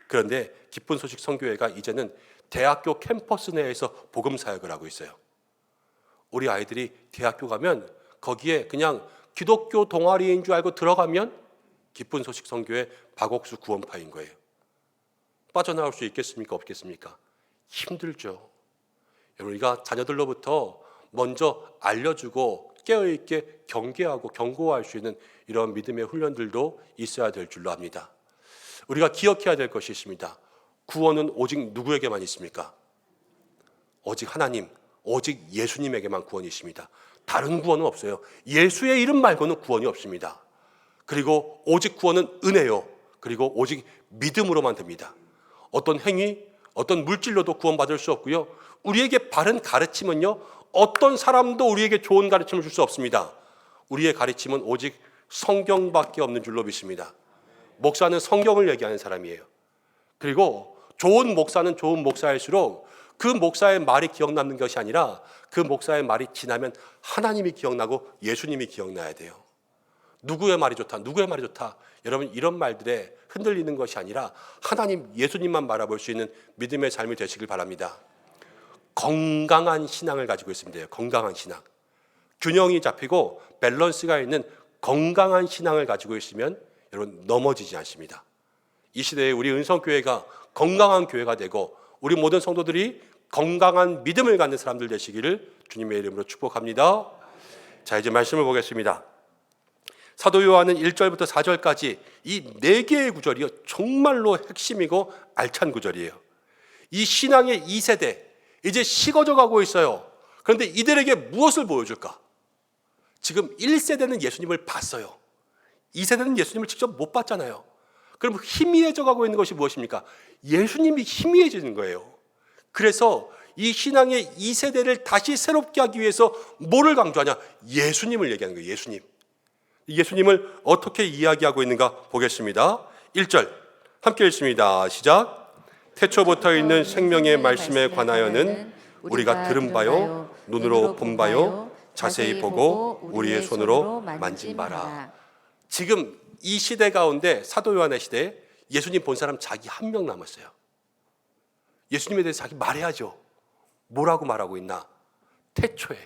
그런데 기쁜 소식 선교회가 이제는 대학교 캠퍼스 내에서 복음 사역을 하고 있어요. 우리 아이들이 대학교 가면 거기에 그냥 기독교 동아리인 줄 알고 들어가면 기쁜 소식 선교회 박옥수 구원파인 거예요. 빠져나올 수 있겠습니까? 없겠습니까? 힘들죠. 여러분, 우리가 자녀들로부터 먼저 알려주고 깨어있게 경계하고 경고할 수 있는 이런 믿음의 훈련들도 있어야 될 줄로 압니다. 우리가 기억해야 될 것이 있습니다. 구원은 오직 누구에게만 있습니까? 오직 하나님, 오직 예수님에게만 구원이 있습니다. 다른 구원은 없어요. 예수의 이름 말고는 구원이 없습니다. 그리고 오직 구원은 은혜요. 그리고 오직 믿음으로만 됩니다. 어떤 행위, 어떤 물질로도 구원받을 수 없고요. 우리에게 바른 가르침은요, 어떤 사람도 우리에게 좋은 가르침을 줄 수 없습니다. 우리의 가르침은 오직 성경밖에 없는 줄로 믿습니다. 목사는 성경을 얘기하는 사람이에요. 그리고 좋은 목사는 좋은 목사일수록 그 목사의 말이 기억 남는 것이 아니라 그 목사의 말이 지나면 하나님이 기억나고 예수님이 기억나야 돼요. 누구의 말이 좋다, 누구의 말이 좋다. 여러분, 이런 말들에 흔들리는 것이 아니라 하나님, 예수님만 바라볼 수 있는 믿음의 삶이 되시길 바랍니다. 건강한 신앙을 가지고 있으면 돼요. 건강한 신앙. 균형이 잡히고 밸런스가 있는 건강한 신앙을 가지고 있으면 여러분 넘어지지 않습니다. 이 시대에 우리 은성교회가 건강한 교회가 되고 우리 모든 성도들이 건강한 믿음을 갖는 사람들 되시기를 주님의 이름으로 축복합니다. 자, 이제 말씀을 보겠습니다. 사도 요한은 1절부터 4절까지 이 4개의 구절이요, 정말로 핵심이고 알찬 구절이에요. 이 신앙의 2세대 이제 식어져 가고 있어요. 그런데 이들에게 무엇을 보여줄까? 지금 1세대는 예수님을 봤어요. 2세대는 예수님을 직접 못 봤잖아요. 그럼 희미해져 가고 있는 것이 무엇입니까? 예수님이 희미해지는 거예요. 그래서 이 신앙의 2세대를 다시 새롭게 하기 위해서 뭐를 강조하냐? 예수님을 얘기하는 거예요. 예수님. 예수님을 어떻게 이야기하고 있는가 보겠습니다. 1절 함께 읽습니다. 시작. 태초부터 있는 생명의 말씀에 관하여는 우리가 들은 바요, 눈으로 본 바요, 자세히 보고 우리의 손으로 만진 바라. 지금 이 시대 가운데, 사도 요한의 시대에 예수님 본 사람 자기 한 명 남았어요. 예수님에 대해서 자기 말해야죠. 뭐라고 말하고 있나? 태초에.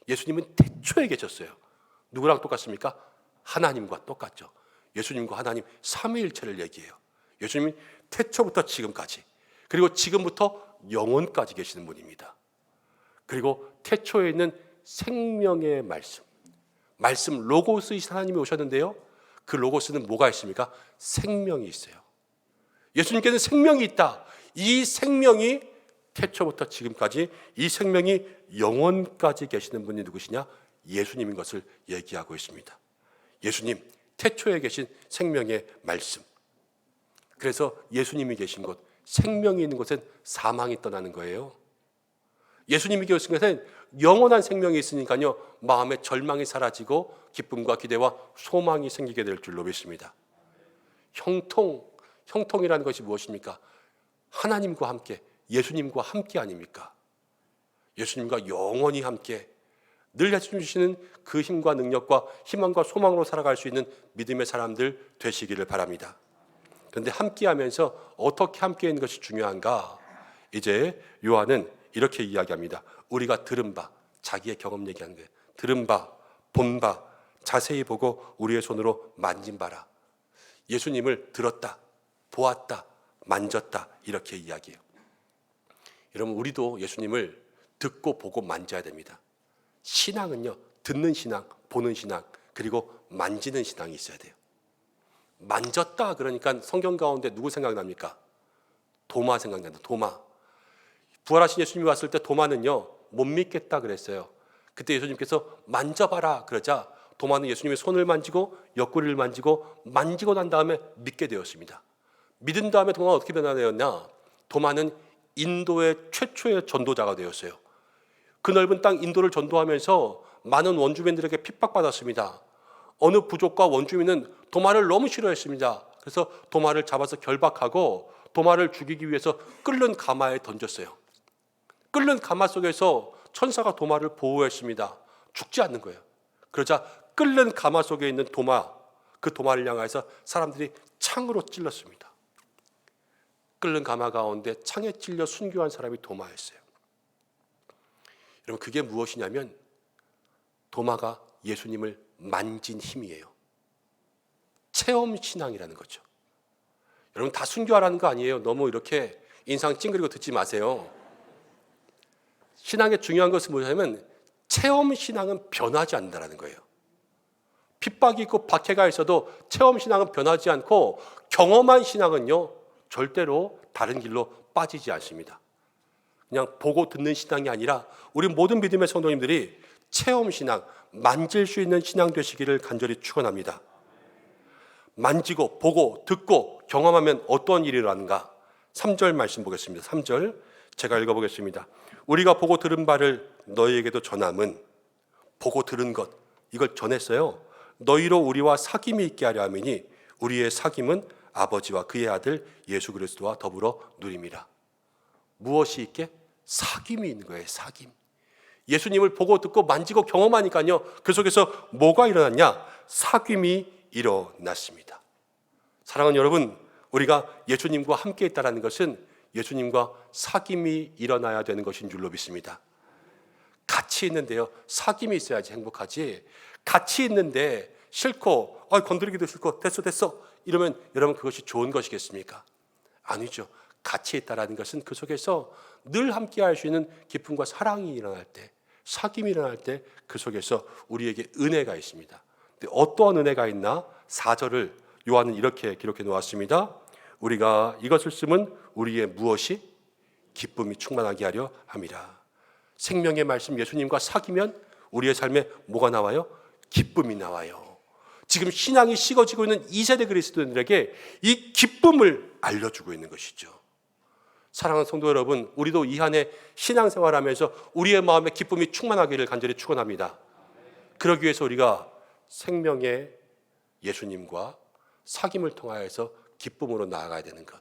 예수님은 태초에 계셨어요. 누구랑 똑같습니까? 하나님과 똑같죠. 예수님과 하나님 삼위일체를 얘기해요. 예수님이 태초부터 지금까지, 그리고 지금부터 영원까지 계시는 분입니다. 그리고 태초에 있는 생명의 말씀 로고스이신 하나님이 오셨는데요, 그 로고스는 뭐가 있습니까? 생명이 있어요. 예수님께는 생명이 있다. 이 생명이 태초부터 지금까지, 이 생명이 영원까지 계시는 분이 누구시냐? 예수님인 것을 얘기하고 있습니다. 예수님, 태초에 계신 생명의 말씀. 그래서 예수님이 계신 곳, 생명이 있는 곳엔 사망이 떠나는 거예요. 예수님이 계신 곳엔 영원한 생명이 있으니까요, 마음의 절망이 사라지고 기쁨과 기대와 소망이 생기게 될 줄로 믿습니다. 형통이라는 것이 무엇입니까? 하나님과 함께, 예수님과 함께 아닙니까? 예수님과 영원히 함께 늘 해주시는 주시는 그 힘과 능력과 희망과 소망으로 살아갈 수 있는 믿음의 사람들 되시기를 바랍니다. 그런데 함께하면서 어떻게 함께 있는 것이 중요한가? 이제 요한은 이렇게 이야기합니다. 우리가 들은 바, 자기의 경험 얘기하는 거예요. 들은 바, 본 바, 자세히 보고 우리의 손으로 만진 바라. 예수님을 들었다, 보았다, 만졌다, 이렇게 이야기해요. 여러분, 우리도 예수님을 듣고 보고 만져야 됩니다. 신앙은요, 듣는 신앙, 보는 신앙, 그리고 만지는 신앙이 있어야 돼요. 만졌다 그러니까 성경 가운데 누구 생각납니까? 도마 생각난다. 도마. 부활하신 예수님이 왔을 때 도마는요, 못 믿겠다 그랬어요. 그때 예수님께서 만져봐라 그러자 도마는 예수님의 손을 만지고 옆구리를 만지고 난 다음에 믿게 되었습니다. 믿은 다음에 도마가 어떻게 변화되었냐? 도마는 인도의 최초의 전도자가 되었어요. 그 넓은 땅 인도를 전도하면서 많은 원주민들에게 핍박받았습니다. 어느 부족과 원주민은 도마를 너무 싫어했습니다. 그래서 도마를 잡아서 결박하고 도마를 죽이기 위해서 끓는 가마에 던졌어요. 끓는 가마 속에서 천사가 도마를 보호했습니다. 죽지 않는 거예요. 그러자 끓는 가마 속에 있는 도마, 그 도마를 향해서 사람들이 창으로 찔렀습니다. 끓는 가마 가운데 창에 찔려 순교한 사람이 도마였어요. 여러분, 그게 무엇이냐면 도마가 예수님을 만진 힘이에요. 체험 신앙이라는 거죠. 여러분, 다 순교하라는 거 아니에요. 너무 이렇게 인상 찡그리고 듣지 마세요. 신앙의 중요한 것은 뭐냐면 체험 신앙은 변하지 않는다는 거예요. 핍박이 있고 박해가 있어도 체험 신앙은 변하지 않고 경험한 신앙은요 절대로 다른 길로 빠지지 않습니다. 그냥 보고 듣는 신앙이 아니라 우리 모든 믿음의 성도님들이 체험 신앙, 만질 수 있는 신앙 되시기를 간절히 축원합니다. 만지고 보고 듣고 경험하면 어떤 일이 일어나는가? 3절 말씀 보겠습니다. 3절 제가 읽어보겠습니다. 우리가 보고 들은 바를 너희에게도 전함은, 보고 들은 것 이걸 전했어요. 너희로 우리와 사귐이 있게 하려 함이니 우리의 사귐은 아버지와 그의 아들 예수 그리스도와 더불어 누림이라. 무엇이 있게? 사귐이 있는 거예요. 사귐. 예수님을 보고 듣고 만지고 경험하니까요 그 속에서 뭐가 일어났냐? 사귐이 일어났습니다. 사랑하는 여러분, 우리가 예수님과 함께 있다는 것은 예수님과 사귐이 일어나야 되는 것인 줄로 믿습니다. 같이 있는데요 사귐이 있어야지 행복하지, 같이 있는데 싫고 건드리기도 싫고 됐어 이러면 여러분 그것이 좋은 것이겠습니까? 아니죠. 같이 있다는 것은 그 속에서 늘 함께 할 수 있는 기쁨과 사랑이 일어날 때, 사귐이 일어날 때 그 속에서 우리에게 은혜가 있습니다. 근데 어떠한 은혜가 있나? 4절을 요한은 이렇게 기록해 놓았습니다. 우리가 이것을 쓰면 우리의 무엇이? 기쁨이 충만하게 하려 함이라. 생명의 말씀 예수님과 사귀면 우리의 삶에 뭐가 나와요? 기쁨이 나와요. 지금 신앙이 식어지고 있는 2세대 그리스도인들에게 이 기쁨을 알려주고 있는 것이죠. 사랑하는 성도 여러분, 우리도 이 한 해 신앙생활하면서 우리의 마음에 기쁨이 충만하기를 간절히 축원합니다. 그러기 위해서 우리가 생명의 예수님과 사귐을 통하여서 기쁨으로 나아가야 되는 것.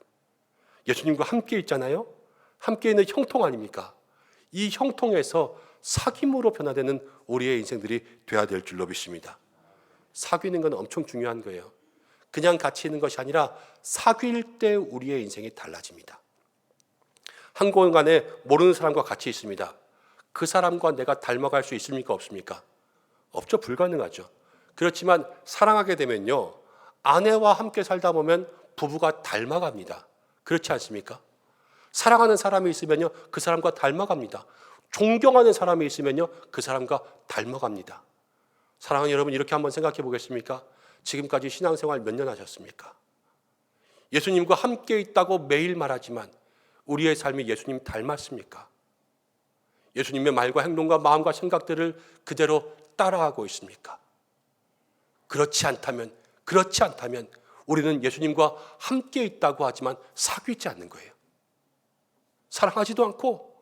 예수님과 함께 있잖아요. 함께 있는 형통 아닙니까? 이 형통에서 사귐으로 변화되는 우리의 인생들이 돼야 될 줄로 믿습니다. 사귀는 건 엄청 중요한 거예요. 그냥 같이 있는 것이 아니라 사귈 때 우리의 인생이 달라집니다. 한 공간에 모르는 사람과 같이 있습니다. 그 사람과 내가 닮아갈 수 있습니까? 없습니까? 없죠. 불가능하죠. 그렇지만 사랑하게 되면요 아내와 함께 살다 보면 부부가 닮아갑니다. 그렇지 않습니까? 사랑하는 사람이 있으면요 그 사람과 닮아갑니다. 존경하는 사람이 있으면요 그 사람과 닮아갑니다. 사랑하는 여러분, 이렇게 한번 생각해 보겠습니까? 지금까지 신앙생활 몇 년 하셨습니까? 예수님과 함께 있다고 매일 말하지만 우리의 삶이 예수님 닮았습니까? 예수님의 말과 행동과 마음과 생각들을 그대로 따라하고 있습니까? 그렇지 않다면 우리는 예수님과 함께 있다고 하지만 사귀지 않는 거예요. 사랑하지도 않고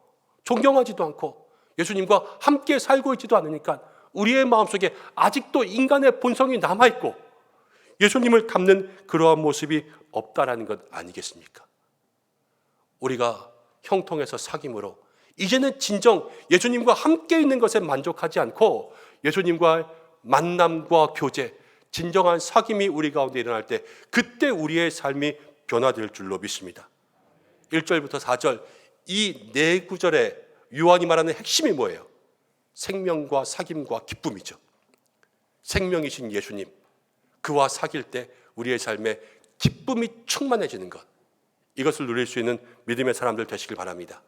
존경하지도 않고 예수님과 함께 살고 있지도 않으니까 우리의 마음속에 아직도 인간의 본성이 남아있고 예수님을 닮는 그러한 모습이 없다라는 것 아니겠습니까? 우리가 형통에서 사귐으로 이제는 진정 예수님과 함께 있는 것에 만족하지 않고 예수님과 만남과 교제, 진정한 사귐이 우리 가운데 일어날 때 그때 우리의 삶이 변화될 줄로 믿습니다. 1절부터 4절 이 네 구절에 요한이 말하는 핵심이 뭐예요? 생명과 사귐과 기쁨이죠. 생명이신 예수님, 그와 사귈 때 우리의 삶에 기쁨이 충만해지는 것, 이것을 누릴 수 있는 믿음의 사람들 되시길 바랍니다.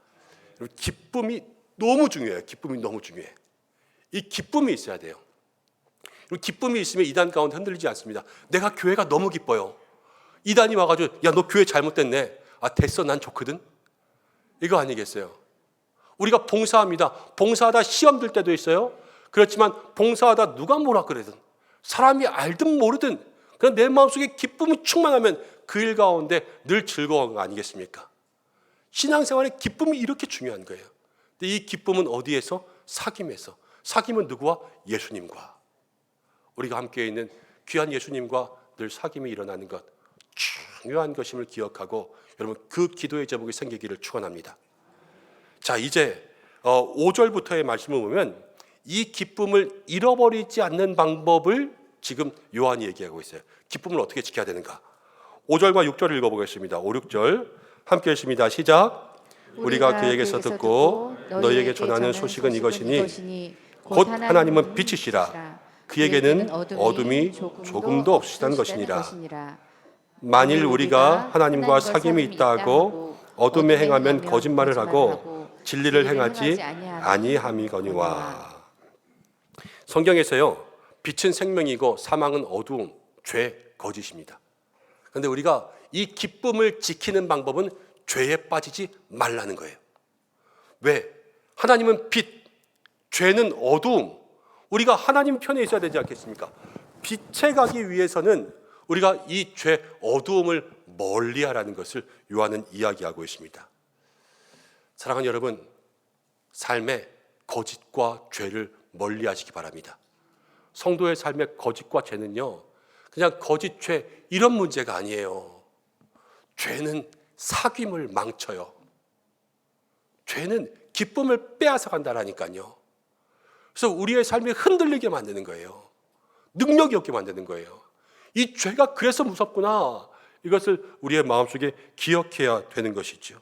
기쁨이 너무 중요해요. 기쁨이 너무 중요해. 이 기쁨이 있어야 돼요. 기쁨이 있으면 이단 가운데 흔들리지 않습니다. 내가 교회가 너무 기뻐요. 이단이 와가지고 야 너 교회 잘못됐네. 됐어 난 좋거든. 이거 아니겠어요? 우리가 봉사합니다. 봉사하다 시험 들 때도 있어요. 그렇지만 봉사하다 누가 뭐라 그러든 사람이 알든 모르든 그냥 내 마음속에 기쁨이 충만하면 그 일 가운데 늘 즐거운 거 아니겠습니까? 신앙생활의 기쁨이 이렇게 중요한 거예요. 근데 이 기쁨은 어디에서? 사귐에서. 사귐은 누구와? 예수님과. 우리가 함께 있는 귀한 예수님과 늘 사귐이 일어나는 것 중요한 것임을 기억하고 여러분 그 기도의 제목이 생기기를 축원합니다. 자, 이제 5절부터의 말씀을 보면 이 기쁨을 잃어버리지 않는 방법을 지금 요한이 얘기하고 있어요. 기쁨을 어떻게 지켜야 되는가? 5절과 6절을 읽어보겠습니다. 5, 6절 함께 읽습니다. 시작. 우리가 그에게서 듣고 너희에게 전하는 소식은 이것이니 곧 하나님은 빛이시라. 그에게는 어둠이 조금도 없으시다는 것이니라. 만일 우리가 하나님과 사귐이 있다고 어둠에 행하면 거짓말을 하고 진리를 행하지 아니함이거니와. 성경에서요, 빛은 생명이고 사망은 어두움, 죄, 거짓입니다. 그런데 우리가 이 기쁨을 지키는 방법은 죄에 빠지지 말라는 거예요. 왜? 하나님은 빛, 죄는 어두움. 우리가 하나님 편에 있어야 되지 않겠습니까? 빛에 가기 위해서는 우리가 이 죄, 어두움을 멀리하라는 것을 요한은 이야기하고 있습니다. 사랑하는 여러분, 삶에 거짓과 죄를 멀리하시기 바랍니다. 성도의 삶의 거짓과 죄는요, 그냥 거짓, 죄 이런 문제가 아니에요. 죄는 사귐을 망쳐요. 죄는 기쁨을 빼앗아 간다라니까요. 그래서 우리의 삶이 흔들리게 만드는 거예요. 능력이 없게 만드는 거예요. 이 죄가 그래서 무섭구나, 이것을 우리의 마음속에 기억해야 되는 것이죠.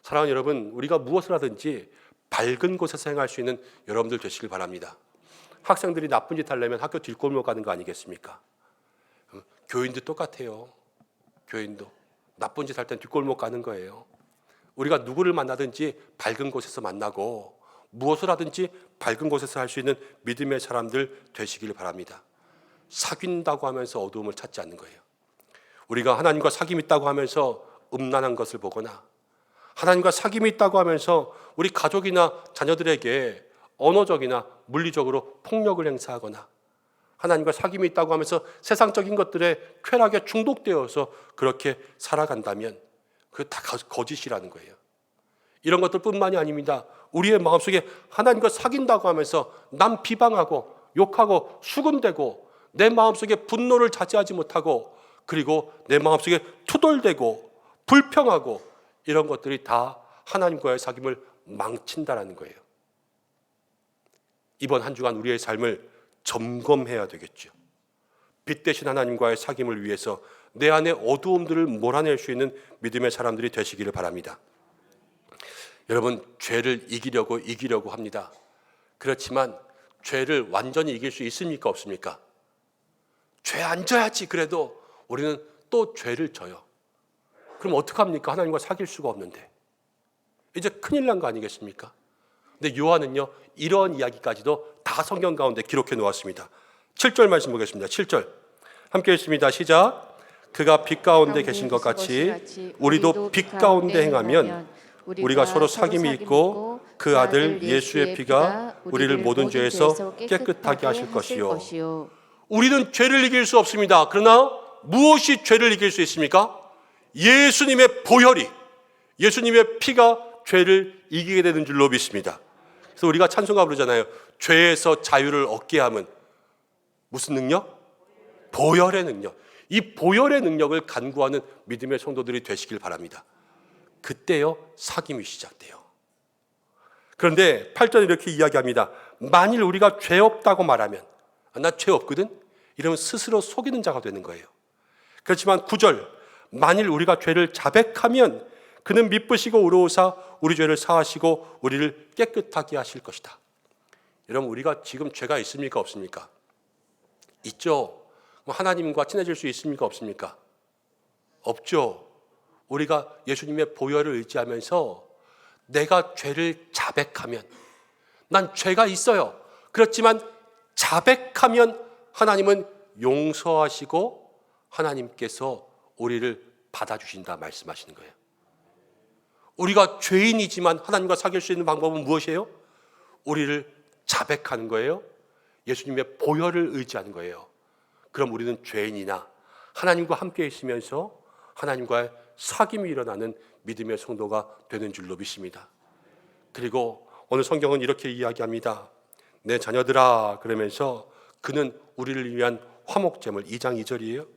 사랑하는 여러분, 우리가 무엇을 하든지 밝은 곳에서 행할 수 있는 여러분들 되시길 바랍니다. 학생들이 나쁜 짓 하려면 학교 뒷골목 가는 거 아니겠습니까? 교인도 똑같아요. 교인도 나쁜 짓 할 땐 뒷골목 가는 거예요. 우리가 누구를 만나든지 밝은 곳에서 만나고 무엇을 하든지 밝은 곳에서 할 수 있는 믿음의 사람들 되시길 바랍니다. 사귄다고 하면서 어두움을 찾지 않는 거예요. 우리가 하나님과 사귐이 있다고 하면서 음란한 것을 보거나, 하나님과 사귐이 있다고 하면서 우리 가족이나 자녀들에게 언어적이나 물리적으로 폭력을 행사하거나, 하나님과 사귐이 있다고 하면서 세상적인 것들에 쾌락에 중독되어서 그렇게 살아간다면 그게 다 거짓이라는 거예요. 이런 것들뿐만이 아닙니다. 우리의 마음속에 하나님과 사귄다고 하면서 남 비방하고 욕하고 수군대고 내 마음속에 분노를 자제하지 못하고, 그리고 내 마음속에 투덜대고 불평하고, 이런 것들이 다 하나님과의 사귐을 망친다라는 거예요. 이번 한 주간 우리의 삶을 점검해야 되겠죠. 빛 대신 하나님과의 사귐을 위해서 내 안의 어두움들을 몰아낼 수 있는 믿음의 사람들이 되시기를 바랍니다. 여러분, 죄를 이기려고 합니다. 그렇지만 죄를 완전히 이길 수 있습니까, 없습니까? 죄 안 져야지. 그래도 우리는 또 죄를 져요. 그럼 어떡합니까? 하나님과 사귈 수가 없는데. 이제 큰일 난 거 아니겠습니까? 근데 요한은요, 이런 이야기까지도 다 성경 가운데 기록해 놓았습니다. 7절 말씀 보겠습니다. 7절 함께 읽습니다. 시작. 그가 빛 가운데 계신 것 같이 우리도 빛 가운데 행하면 우리가 서로 사귐이 있고 그 아들 예수의 피가 우리를 모든 죄에서 깨끗하게 하실 것이요. 우리는 죄를 이길 수 없습니다. 그러나 무엇이 죄를 이길 수 있습니까? 예수님의 보혈이, 예수님의 피가 죄를 이기게 되는 줄로 믿습니다. 그래서 우리가 찬송가 부르잖아요. 죄에서 자유를 얻게 함은 무슨 능력? 보혈의 능력. 이 보혈의 능력을 간구하는 믿음의 성도들이 되시길 바랍니다. 그때요, 사귐이 시작돼요. 그런데 8절에 이렇게 이야기합니다. 만일 우리가 죄 없다고 말하면, 나 죄 없거든? 이러면 스스로 속이는 자가 되는 거예요. 그렇지만 9절, 만일 우리가 죄를 자백하면 그는 미쁘시고 의로우사 우리 죄를 사하시고 우리를 깨끗하게 하실 것이다. 여러분, 우리가 지금 죄가 있습니까, 없습니까? 있죠. 하나님과 친해질 수 있습니까, 없습니까? 없죠. 우리가 예수님의 보혈을 의지하면서 내가 죄를 자백하면, 난 죄가 있어요. 그렇지만 자백하면 하나님은 용서하시고 하나님께서 우리를 받아주신다 말씀하시는 거예요. 우리가 죄인이지만 하나님과 사귈 수 있는 방법은 무엇이에요? 우리를 자백하는 거예요. 예수님의 보혈을 의지하는 거예요. 그럼 우리는 죄인이나 하나님과 함께 있으면서 하나님과의 사귐이 일어나는 믿음의 성도가 되는 줄로 믿습니다. 그리고 오늘 성경은 이렇게 이야기합니다. 내 자녀들아, 그러면서 그는 우리를 위한 화목제물, 2장 2절이에요.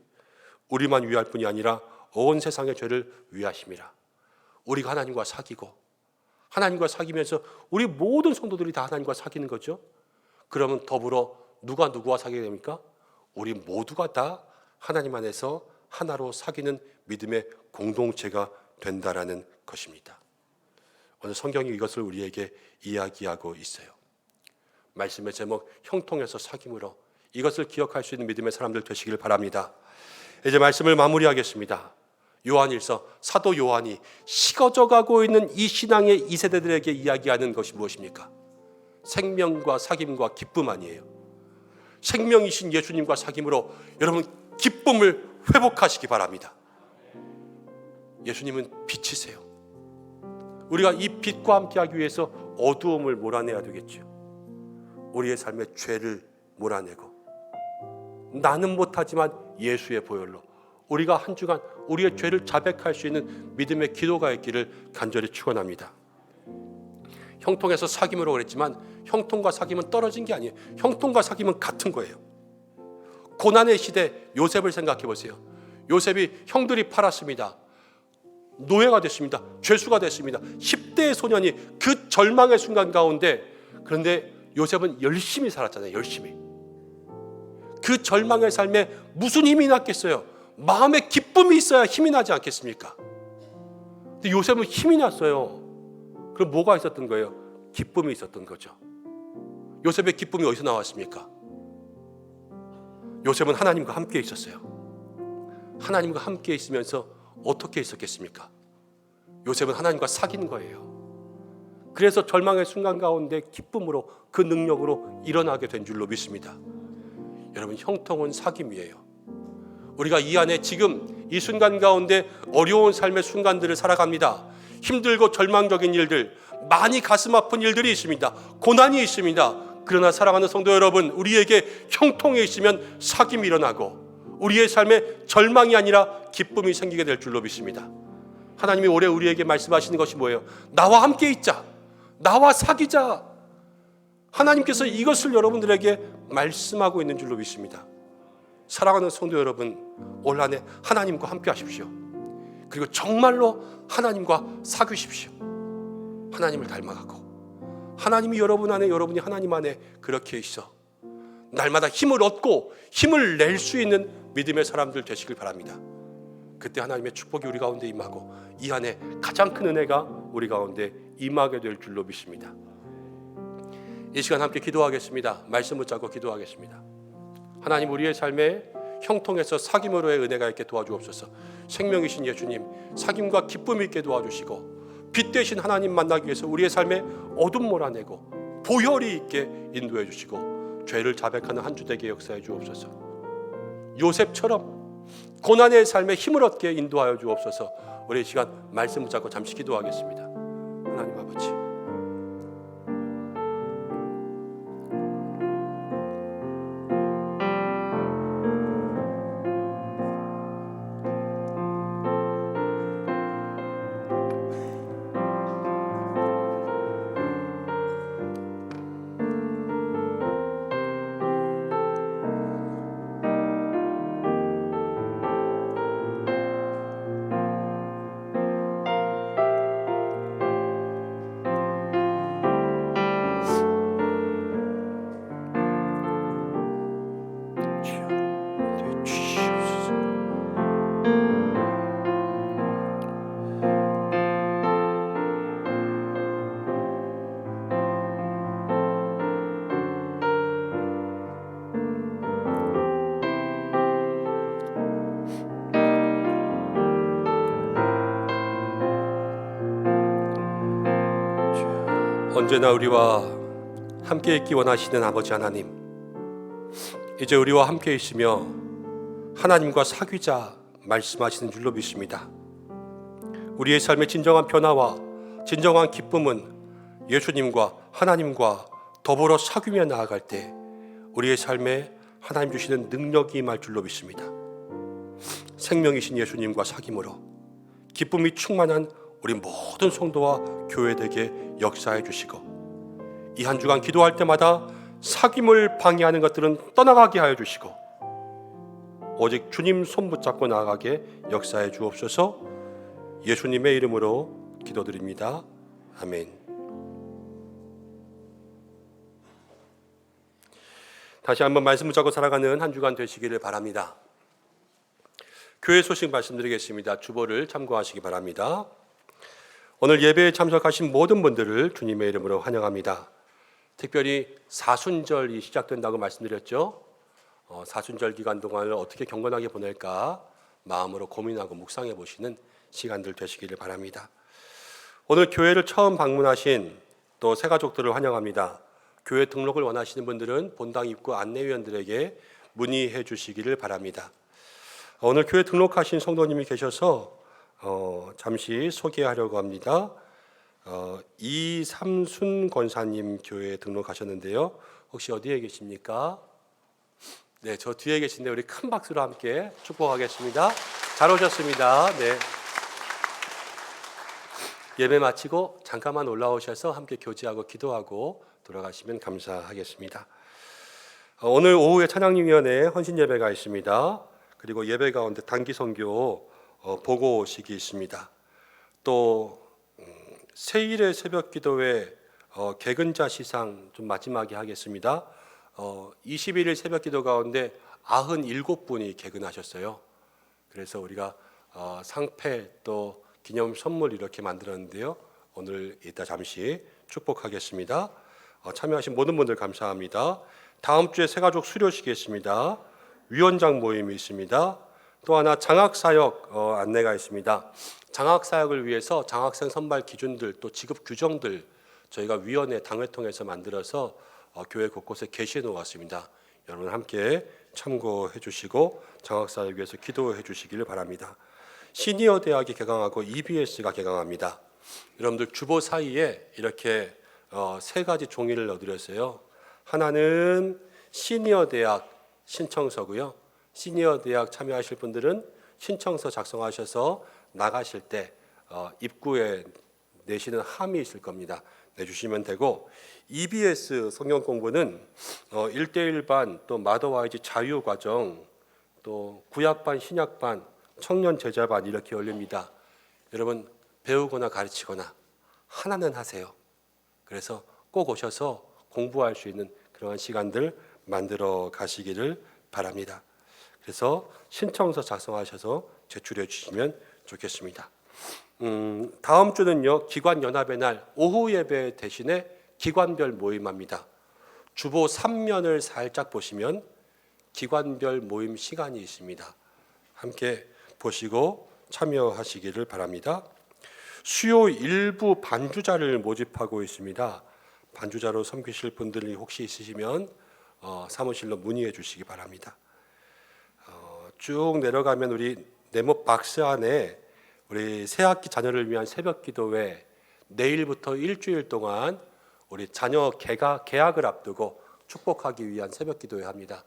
우리만 위할 뿐이 아니라 온 세상의 죄를 위하심이라. 우리가 하나님과 사귀고, 하나님과 사귀면서 우리 모든 성도들이 다 하나님과 사귀는 거죠. 그러면 더불어 누가 누구와 사귀게 됩니까? 우리 모두가 다 하나님 안에서 하나로 사귀는 믿음의 공동체가 된다라는 것입니다. 오늘 성경이 이것을 우리에게 이야기하고 있어요. 말씀의 제목, 형통해서 사귐으로, 이것을 기억할 수 있는 믿음의 사람들 되시길 바랍니다. 이제 말씀을 마무리하겠습니다. 요한일서, 사도 요한이 식어져 가고 있는 이 신앙의 2세대들에게 이야기하는 것이 무엇입니까? 생명과 사귐과 기쁨 아니에요. 생명이신 예수님과 사귐으로 여러분 기쁨을 회복하시기 바랍니다. 예수님은 빛이세요. 우리가 이 빛과 함께하기 위해서 어두움을 몰아내야 되겠죠. 우리의 삶의 죄를 몰아내고 나는 못하지만 예수의 보혈로 우리가 한 주간 우리의 죄를 자백할 수 있는 믿음의 기도가 있기를 간절히 축원합니다. 형통에서 사귐으로 그랬지만 형통과 사귐은 떨어진 게 아니에요. 형통과 사귐은 같은 거예요. 고난의 시대 요셉을 생각해 보세요. 요셉이 형들이 팔았습니다. 노예가 됐습니다. 죄수가 됐습니다. 10대의 소년이 그 절망의 순간 가운데, 그런데 요셉은 열심히 살았잖아요. 열심히. 그 절망의 삶에 무슨 힘이 났겠어요? 마음에 기쁨이 있어야 힘이 나지 않겠습니까? 근데 요셉은 힘이 났어요. 그럼 뭐가 있었던 거예요? 기쁨이 있었던 거죠. 요셉의 기쁨이 어디서 나왔습니까? 요셉은 하나님과 함께 있었어요. 하나님과 함께 있으면서 어떻게 있었겠습니까? 요셉은 하나님과 사귄 거예요. 그래서 절망의 순간 가운데 기쁨으로 그 능력으로 일어나게 된 줄로 믿습니다. 여러분, 형통은 사귐이에요. 우리가 이 안에 지금 이 순간 가운데 어려운 삶의 순간들을 살아갑니다. 힘들고 절망적인 일들, 많이 가슴 아픈 일들이 있습니다. 고난이 있습니다. 그러나 사랑하는 성도 여러분, 우리에게 형통이 있으면 사귐이 일어나고 우리의 삶에 절망이 아니라 기쁨이 생기게 될 줄로 믿습니다. 하나님이 올해 우리에게 말씀하시는 것이 뭐예요? 나와 함께 있자, 나와 사귀자. 하나님께서 이것을 여러분들에게 말씀하고 있는 줄로 믿습니다. 사랑하는 성도 여러분, 올 한 해 하나님과 함께 하십시오. 그리고 정말로 하나님과 사귀십시오. 하나님을 닮아가고 하나님이 여러분 안에, 여러분이 하나님 안에 그렇게 있어 날마다 힘을 얻고 힘을 낼 수 있는 믿음의 사람들 되시길 바랍니다. 그때 하나님의 축복이 우리 가운데 임하고 이 안에 가장 큰 은혜가 우리 가운데 임하게 될 줄로 믿습니다. 이 시간 함께 기도하겠습니다. 말씀 붙잡고 기도하겠습니다. 하나님, 우리의 삶에 형통에서 사귐으로의 은혜가 있게 도와주옵소서. 생명이신 예수님, 사귐과 기쁨이 있게 도와주시고 빛 대신 하나님 만나기 위해서 우리의 삶에 어둠 몰아내고 보혈이 있게 인도해 주시고 죄를 자백하는 한 주 되게 역사해 주옵소서. 요셉처럼 고난의 삶에 힘을 얻게 인도하여 주옵소서. 우리 이 시간 말씀 붙잡고 잠시 기도하겠습니다. 하나님 아버지, 언제나 우리와 함께 있기 원하시는 아버지 하나님, 이제 우리와 함께 있으며 하나님과 사귀자 말씀하시는 줄로 믿습니다. 우리의 삶의 진정한 변화와 진정한 기쁨은 예수님과 하나님과 더불어 사귀며 나아갈 때 우리의 삶에 하나님 주시는 능력이 임할 줄로 믿습니다. 생명이신 예수님과 사귐으로 기쁨이 충만한 우리 모든 성도와 교회되게 역사해 주시고 이 한 주간 기도할 때마다 사귐을 방해하는 것들은 떠나가게 하여 주시고 오직 주님 손 붙잡고 나아가게 역사해 주옵소서. 예수님의 이름으로 기도드립니다. 아멘. 다시 한번 말씀 붙잡고 살아가는 한 주간 되시기를 바랍니다. 교회 소식 말씀드리겠습니다. 주보를 참고하시기 바랍니다. 오늘 예배에 참석하신 모든 분들을 주님의 이름으로 환영합니다. 특별히 사순절이 시작된다고 말씀드렸죠. 사순절 기간 동안을 어떻게 경건하게 보낼까 마음으로 고민하고 묵상해 보시는 시간들 되시기를 바랍니다. 오늘 교회를 처음 방문하신 또 새가족들을 환영합니다. 교회 등록을 원하시는 분들은 본당 입구 안내위원들에게 문의해 주시기를 바랍니다. 오늘 교회 등록하신 성도님이 계셔서 잠시 소개하려고 합니다. 이삼순 권사님 교회에 등록하셨는데요. 혹시 어디에 계십니까? 네, 저 뒤에 계신데 우리 큰 박수로 함께 축복하겠습니다. 잘 오셨습니다. 네. 예배 마치고 잠깐만 올라오셔서 함께 교제하고 기도하고 돌아가시면 감사하겠습니다. 오늘 오후에 찬양위원회 헌신 예배가 있습니다. 그리고 예배 가운데 단기 선교 보고식이 있습니다. 또 세일의 새벽 기도회 개근자 시상 좀 마지막에 하겠습니다. 21일 새벽 기도 가운데 97분이 개근하셨어요. 그래서 우리가 상패 또 기념 선물 이렇게 만들었는데요. 오늘 이따 잠시 축복하겠습니다. 참여하신 모든 분들 감사합니다. 다음 주에 새가족 수료식이 있습니다. 위원장 모임이 있습니다. 또 하나 장학사역 안내가 있습니다. 장학사역을 위해서 장학생 선발 기준들 또 지급 규정들 저희가 위원회 당회 통해서 만들어서 교회 곳곳에 게시해 놓았습니다. 여러분 함께 참고해 주시고 장학사역 위해서 기도해 주시기를 바랍니다. 시니어 대학이 개강하고 EBS가 개강합니다. 여러분들 주보 사이에 이렇게 세 가지 종이를 넣어드렸어요. 하나는 시니어 대학 신청서고요. 시니어 대학 참여하실 분들은 신청서 작성하셔서 나가실 때 입구에 내시는 함이 있을 겁니다. 내주시면 되고, EBS 성경 공부는 1대1반 또 마더와이즈 자유과정 또 구약반 신약반 청년 제자반 이렇게 열립니다. 여러분 배우거나 가르치거나 하나는 하세요. 그래서 꼭 오셔서 공부할 수 있는 그러한 시간들 만들어 가시기를 바랍니다. 그래서 신청서 작성하셔서 제출해 주시면 좋겠습니다. 다음 주는요 기관연합의 날 오후 예배 대신에 기관별 모임합니다. 주보 3면을 살짝 보시면 기관별 모임 시간이 있습니다. 함께 보시고 참여하시기를 바랍니다. 수요 일부 반주자를 모집하고 있습니다. 반주자로 섬기실 분들이 혹시 있으시면 사무실로 문의해 주시기 바랍니다. 쭉 내려가면 우리 네모 박스 안에 우리 새학기 자녀를 위한 새벽 기도회 내일부터 일주일 동안 우리 자녀 개학을 앞두고 축복하기 위한 새벽 기도회 합니다.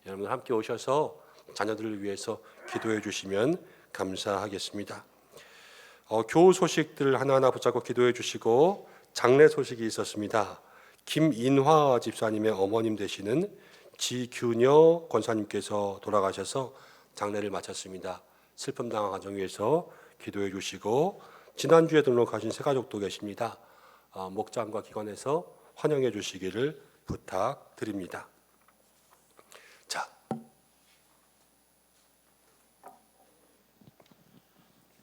여러분 함께 오셔서 자녀들을 위해서 기도해 주시면 감사하겠습니다. 교우 소식들 하나하나 붙잡고 기도해 주시고 장례 소식이 있었습니다. 김인화 집사님의 어머님 되시는 지규녀 권사님께서 돌아가셔서 장례를 마쳤습니다. 슬픔 당한 가정 위해서 기도해 주시고 지난주에 등록하신 새가족도 계십니다. 목장과 기관에서 환영해 주시기를 부탁드립니다. 자,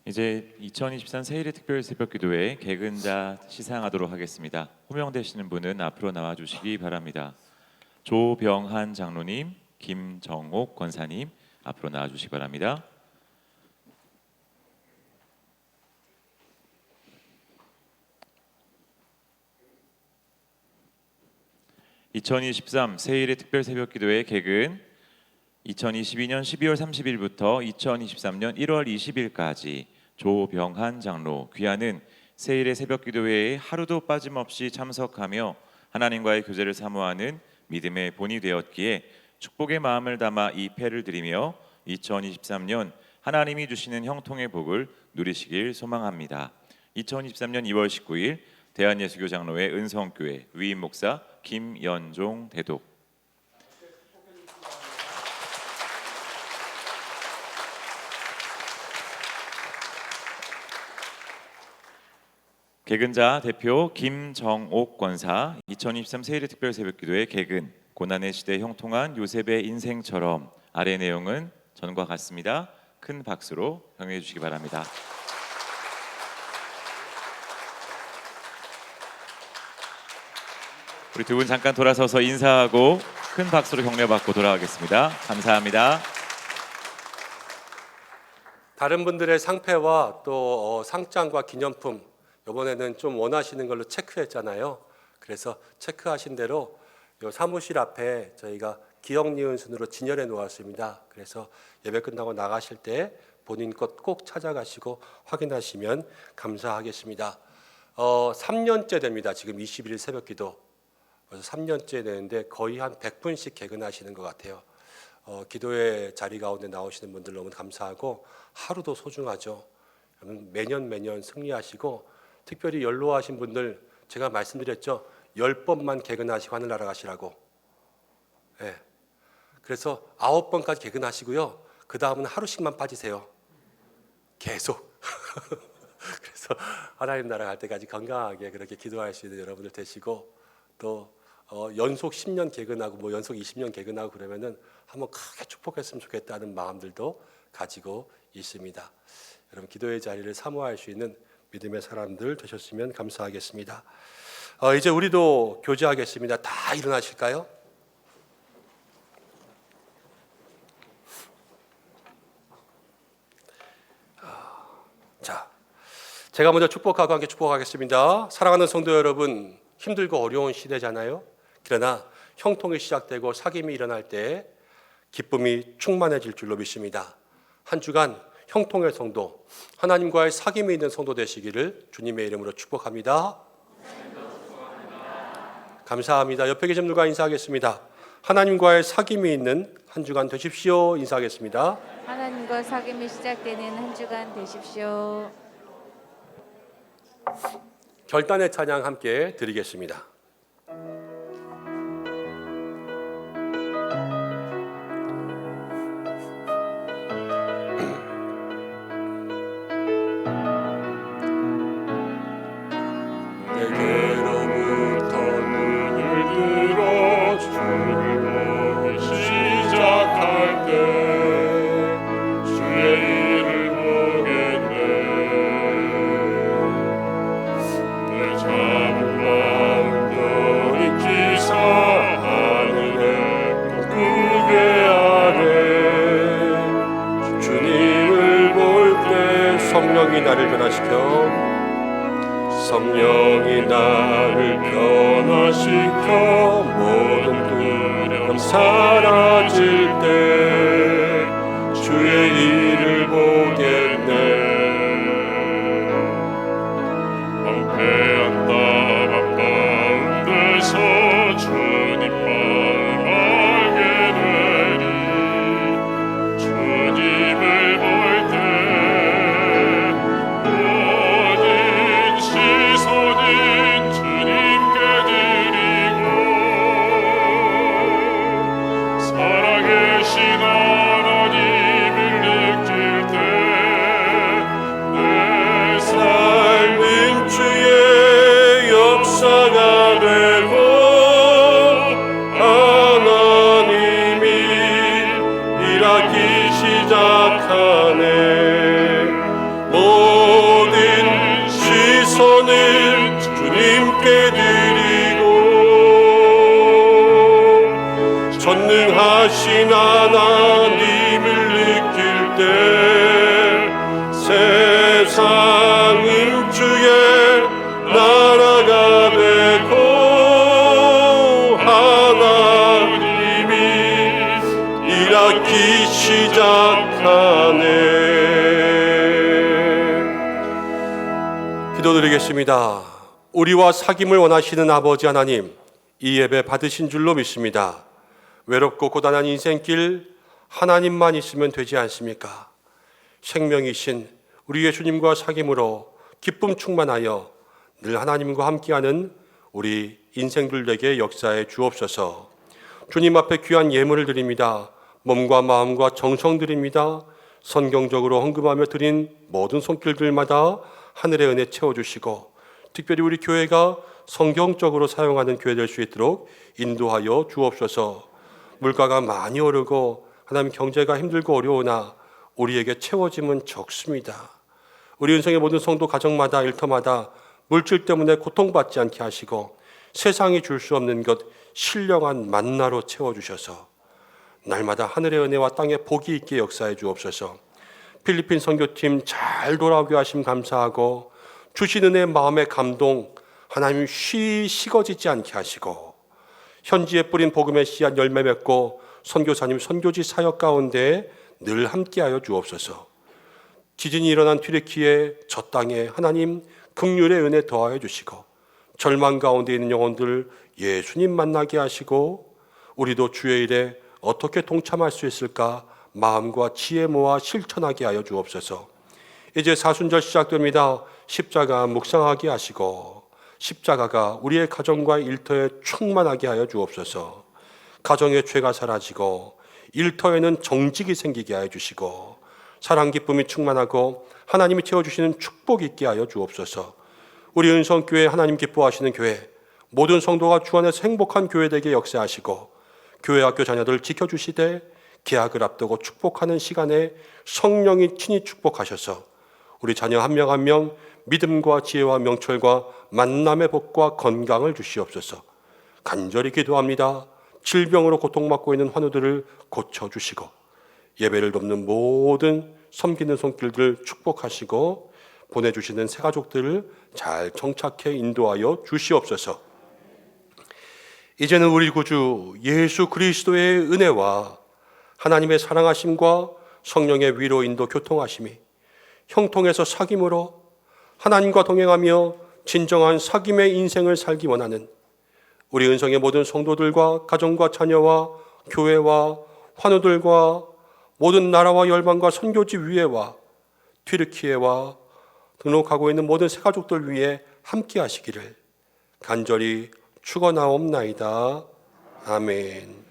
이제 2023 세일의 특별 새벽기도회 개근자 시상하도록 하겠습니다. 호명되시는 분은 앞으로 나와주시기 바랍니다. 조병한 장로님, 김정옥 권사님 앞으로 나와주시기 바랍니다. (2023) 세일의 특별 새벽기도회 개근 2022년 12월 30일부터 2023년 1월 20일까지 조병한 장로 귀하는 세일의 새벽기도회에 하루도 빠짐없이 참석하며 하나님과의 교제를 사모하는 믿음의 본이 되었기에 축복의 마음을 담아 이 패를 드리며 2023년 하나님이 주시는 형통의 복을 누리시길 소망합니다. 2023년 2월 19일 대한예수교 장로회 은성교회 위임 목사 김연종 대독. 개근자 대표 김정옥 권사 2023 세일의 특별 새벽기도회 개근 고난의 시대 형통한 요셉의 인생처럼 아래 내용은 전과 같습니다. 큰 박수로 경영해 주시기 바랍니다. 우리 두 분 잠깐 돌아서서 인사하고 큰 박수로 격려받고 돌아가겠습니다. 감사합니다. 다른 분들의 상패와 또 상장과 기념품 이번에는 좀 원하시는 걸로 체크했잖아요. 그래서 체크하신 대로 요 사무실 앞에 저희가 기억 니은 순으로 진열해 놓았습니다. 그래서 예배 끝나고 나가실 때 본인 것 꼭 찾아가시고 확인하시면 감사하겠습니다. 3년째 됩니다. 지금 21일 새벽기도. 그래서 3년째 되는데 거의 한 100분씩 개근하시는 것 같아요. 기도의 자리 가운데 나오시는 분들 너무 감사하고 하루도 소중하죠. 매년 승리하시고 특별히 연로하신 분들 제가 말씀드렸죠. 10번만 개근하시고 하늘나라 가시라고. 네. 그래서 9번까지 개근하시고요. 그 다음은 하루씩만 빠지세요. 계속. 그래서 하나님 나라 갈 때까지 건강하게 그렇게 기도할 수 있는 여러분들 되시고 또 연속 10년 개근하고 뭐 연속 20년 개근하고 그러면은 한번 크게 축복했으면 좋겠다는 마음들도 가지고 있습니다. 여러분 기도의 자리를 사모할 수 있는 믿음의 사람들 되셨으면 감사하겠습니다. 이제 우리도 교제하겠습니다. 다 일어나실까요? 자, 제가 먼저 축복하고 함께 축복하겠습니다. 사랑하는 성도 여러분, 힘들고 어려운 시대잖아요. 그러나 형통이 시작되고 사귐이 일어날 때 기쁨이 충만해질 줄로 믿습니다. 한 주간 형통의 성도, 하나님과의 사귐이 있는 성도 되시기를 주님의 이름으로 축복합니다. 감사합니다. 옆에 계신 분과 인사하겠습니다. 하나님과의 사귐이 있는 한 주간 되십시오. 인사하겠습니다. 하나님과 사귐이 시작되는 한 주간 되십시오. 결단의 찬양 함께 드리겠습니다. 내게로부터 눈을 들어 주를 보기 시작할 때 주의 일을 보겠네. 내 작은 마음도 익히사 하늘에 꿈꾸게 하네. 주님을 볼 때 성령이 나를 변화시켜 성령이 나를 변화시켜 모든 두려움 사라질 때 주의 일을 보겠네. 황폐한 땅 한가운데서 주님 마음 알게 되리. 주님을 볼 때 시선은 주님께 드리고 살아계신 하나님을 느낄 때 내 삶은 주의 역사가 되고 하나님이 일하기 시작하네. 모든 시선을 주님께 드리고 전능하신 하나님을 느낄 때 세상은 주의 나라가 되고 하나님이 일하기 시작하네. 기도드리겠습니다. 우리와 사귐을 원하시는 아버지 하나님, 이 예배 받으신 줄로 믿습니다. 외롭고 고단한 인생길 하나님만 있으면 되지 않습니까? 생명이신 우리 예수님과 사귐으로 기쁨 충만하여 늘 하나님과 함께하는 우리 인생들에게 역사해 주옵소서. 주님 앞에 귀한 예물을 드립니다. 몸과 마음과 정성 드립니다. 선경적으로 헌금하며 드린 모든 손길들마다 하늘의 은혜 채워주시고 특별히 우리 교회가 성경적으로 사용하는 교회 될 수 있도록 인도하여 주옵소서. 물가가 많이 오르고 하나님 경제가 힘들고 어려우나 우리에게 채워짐은 적습니다. 우리 은성의 모든 성도 가정마다 일터마다 물질 때문에 고통받지 않게 하시고 세상이 줄 수 없는 것 신령한 만나로 채워주셔서 날마다 하늘의 은혜와 땅의 복이 있게 역사해 주옵소서. 필리핀 선교팀 잘 돌아오게 하심 감사하고 주신 은혜 마음의 감동 하나님 식어지지 않게 하시고 현지에 뿌린 복음의 씨앗 열매 맺고 선교사님 선교지 사역 가운데 늘 함께하여 주옵소서. 지진이 일어난 튀르키예 저 땅에 하나님 긍휼의 은혜 더하여 주시고 절망 가운데 있는 영혼들 예수님 만나게 하시고 우리도 주의 일에 어떻게 동참할 수 있을까 마음과 지혜 모아 실천하게 하여 주옵소서. 이제 사순절 시작됩니다. 십자가 묵상하게 하시고 십자가가 우리의 가정과 일터에 충만하게 하여 주옵소서. 가정의 죄가 사라지고 일터에는 정직이 생기게 하여 주시고 사랑 기쁨이 충만하고 하나님이 채워주시는 축복 있게 하여 주옵소서. 우리 은성교회 하나님 기뻐하시는 교회 모든 성도가 주 안에서 행복한 교회 되게 역사하시고 교회 학교 자녀들 지켜주시되 개학을 앞두고 축복하는 시간에 성령이 친히 축복하셔서 우리 자녀 한 명 한 명 믿음과 지혜와 명철과 만남의 복과 건강을 주시옵소서. 간절히 기도합니다. 질병으로 고통받고 있는 환우들을 고쳐주시고 예배를 돕는 모든 섬기는 손길들 축복하시고 보내주시는 새가족들을 잘 정착해 인도하여 주시옵소서. 이제는 우리 구주 예수 그리스도의 은혜와 하나님의 사랑하심과 성령의 위로 인도 교통하심이 형통에서 사귐으로 하나님과 동행하며 진정한 사귐의 인생을 살기 원하는 우리 은성의 모든 성도들과 가정과 자녀와 교회와 환우들과 모든 나라와 열방과 선교지 위에와 튀르키예와 등록하고 있는 모든 새가족들 위해 함께 하시기를 간절히 축원하옵나이다. 아멘.